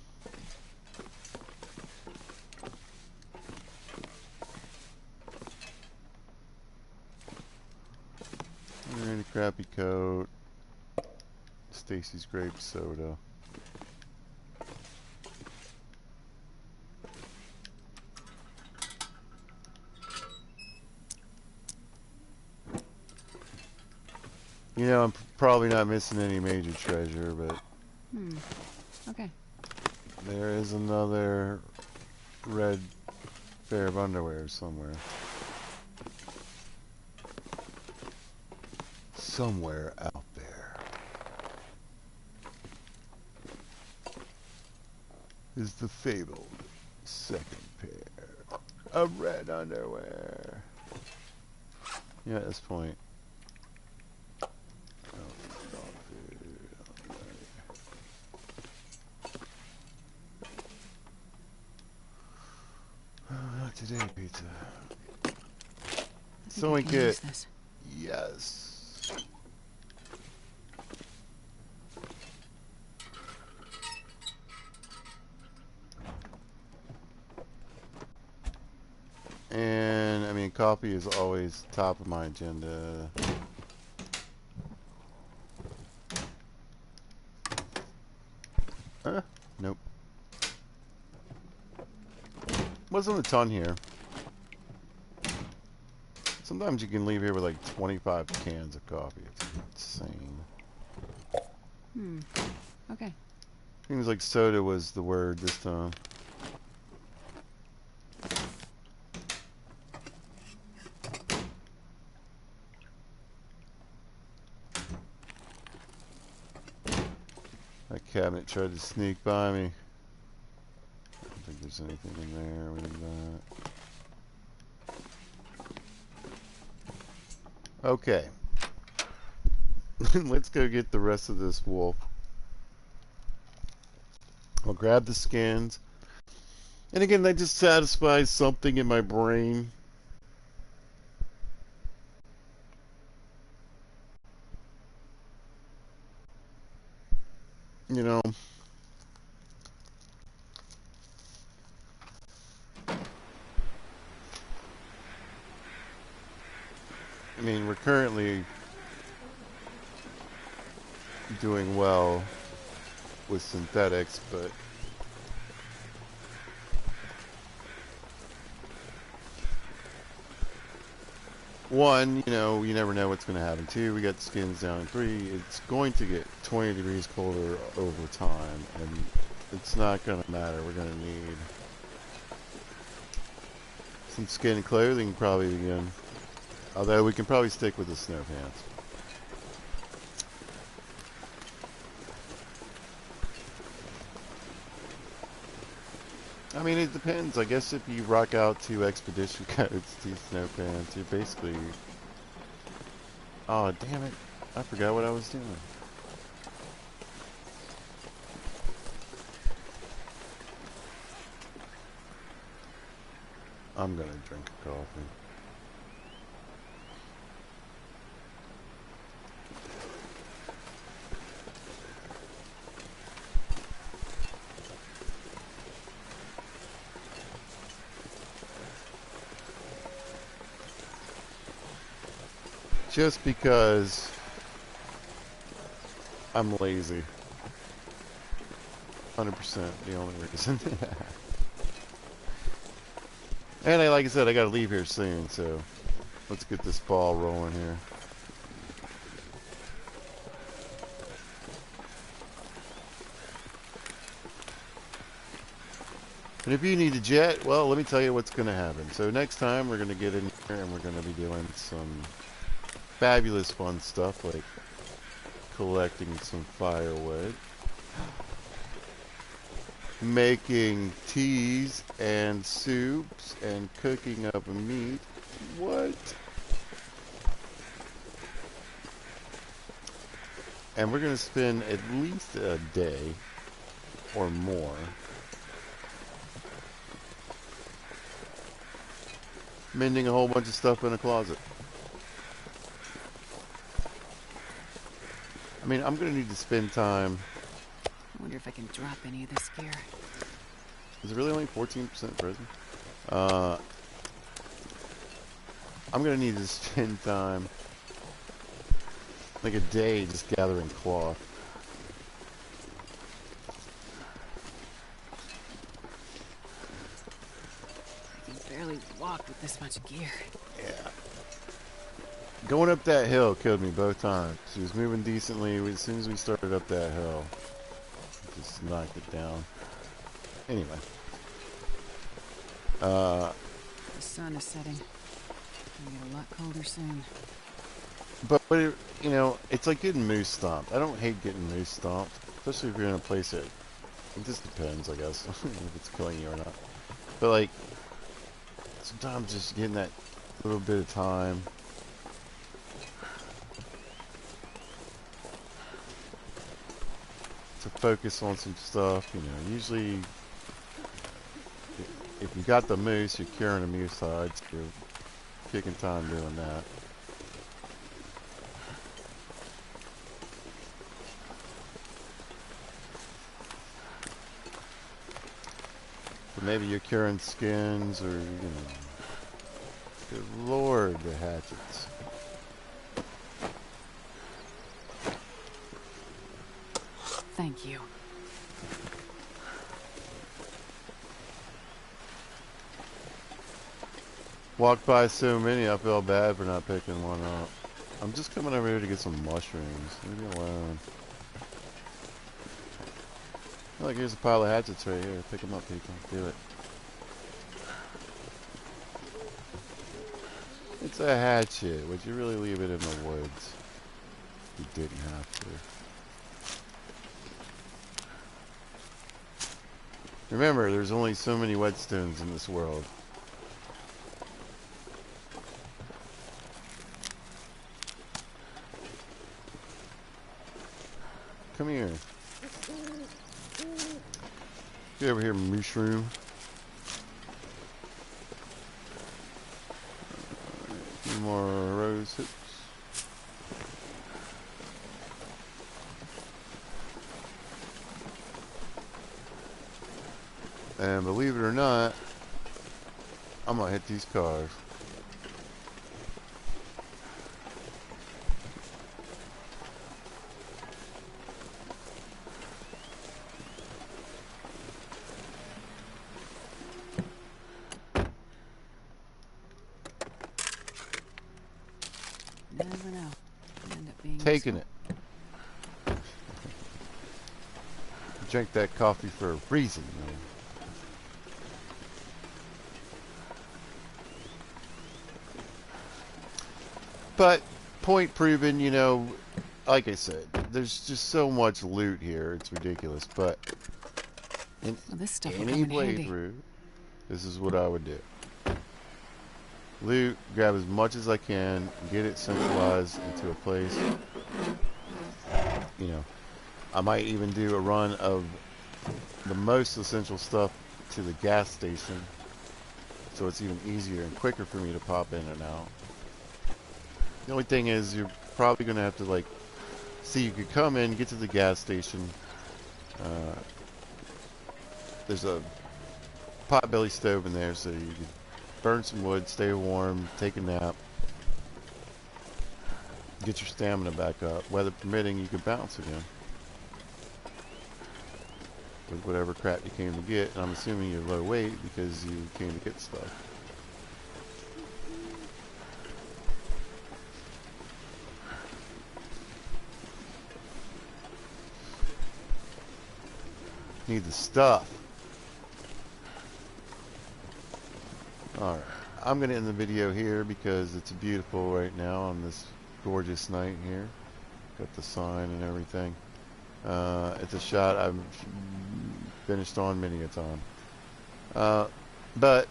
[SPEAKER 1] Really crappy coat. Stacy's grape soda. You know, I'm probably not missing any major treasure, but
[SPEAKER 2] Okay.
[SPEAKER 1] there is another red pair of underwear somewhere. Somewhere out there is the fabled Second pair of red underwear. Yeah, at this point. Not today, pizza. Sewing kit. Yes. And I mean, coffee is always top of my agenda. Nope. Wasn't a ton here. Sometimes you can leave here with like 25 cans of coffee. It's insane.
[SPEAKER 2] Okay.
[SPEAKER 1] Seems like soda was the word this time. That cabinet tried to sneak by me. I don't think there's anything in there. We need that. Okay. Let's go get the rest of this wolf. I'll grab the skins. And again, that just satisfies something in my brain. You know. I mean, we're currently doing well with synthetics, but one, you know, you never know what's going to happen. Two, we got the skins down. And three, it's going to get 20 degrees colder over time, and it's not going to matter. We're going to need some skin clothing probably again. Although we can probably stick with the snow pants. I mean, it depends. I guess if you rock out 2 expedition coats, 2 snow pants, you're basically... Oh, damn it. I forgot what I was doing. I'm gonna drink a coffee. Just because I'm lazy. 100% the only reason. And like I said, I gotta leave here soon, so let's get this ball rolling here. And if you need a jet, well, let me tell you what's going to happen. So next time we're going to get in here and we're going to be doing some fabulous fun stuff like collecting some firewood, making teas and soups, and cooking up meat. What? And we're going to spend at least a day or more mending a whole bunch of stuff in a closet. I mean, I'm going to need to spend time.
[SPEAKER 2] I wonder if I can drop any of this gear.
[SPEAKER 1] Is it really only 14% frozen? I'm going to need to spend time, like a day, just gathering cloth.
[SPEAKER 2] I can barely walk with this much gear.
[SPEAKER 1] Yeah. Going up that hill killed me both times. She was moving decently. As soon as we started up that hill, just knocked it down. Anyway.
[SPEAKER 2] The sun is setting. It'll get a lot colder soon.
[SPEAKER 1] But it, you know, it's like getting moose stomped. I don't hate getting moose stomped, especially if you're in a place that it just depends, I guess, if it's killing you or not. But like, sometimes just getting that little bit of time to focus on some stuff, you know. Usually, if you got the moose, you're curing a moose hide, so you're kicking time doing that. But maybe you're curing skins, or, you know. Good lord, the hatchets.
[SPEAKER 2] Thank you.
[SPEAKER 1] Walked by so many, I feel bad for not picking one up. I'm just coming over here to get some mushrooms. Leave me alone. Look, here's a pile of hatchets right here. Pick them up, people. Do it. It's a hatchet. Would you really leave it in the woods? You didn't have to. Remember, there's only so many whetstones in this world. Come here. Get over here, mushroom. A few more rose hips. And believe it or not, I'm gonna hit these cars.
[SPEAKER 2] Never know. Could end up being
[SPEAKER 1] Taking
[SPEAKER 2] useful.
[SPEAKER 1] it. Drink that coffee for a reason, man. But, point proven, you know, like I said, there's just so much loot here, it's ridiculous. But, in
[SPEAKER 2] Well, this stuff will
[SPEAKER 1] any
[SPEAKER 2] come in handy.
[SPEAKER 1] playthrough, this is what I would do. Loot, grab as much as I can, get it centralized into a place. You know, I might even do a run of the most essential stuff to the gas station, so it's even easier and quicker for me to pop in and out. The only thing is, you're probably going to have to, like, see, you could come in, get to the gas station. There's a potbelly stove in there, so you could burn some wood, stay warm, take a nap, get your stamina back up. Weather permitting, you could bounce again with whatever crap you came to get. And I'm assuming you're low weight because you came to get stuff. Need the stuff. Alright, I'm going to end the video here because it's beautiful right now on this gorgeous night here. Got the sign and everything. It's a shot I've finished on many a time. But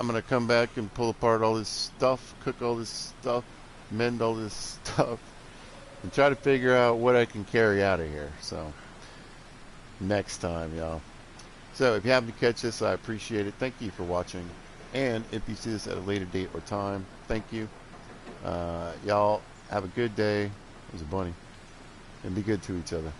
[SPEAKER 1] I'm going to come back and pull apart all this stuff, cook all this stuff, mend all this stuff, and try to figure out what I can carry out of here. So, next time, y'all. So, if you happen to catch this, I appreciate it. Thank you for watching. And if you see this at a later date or time, thank you. Y'all have a good day. There's a bunny. And be good to each other.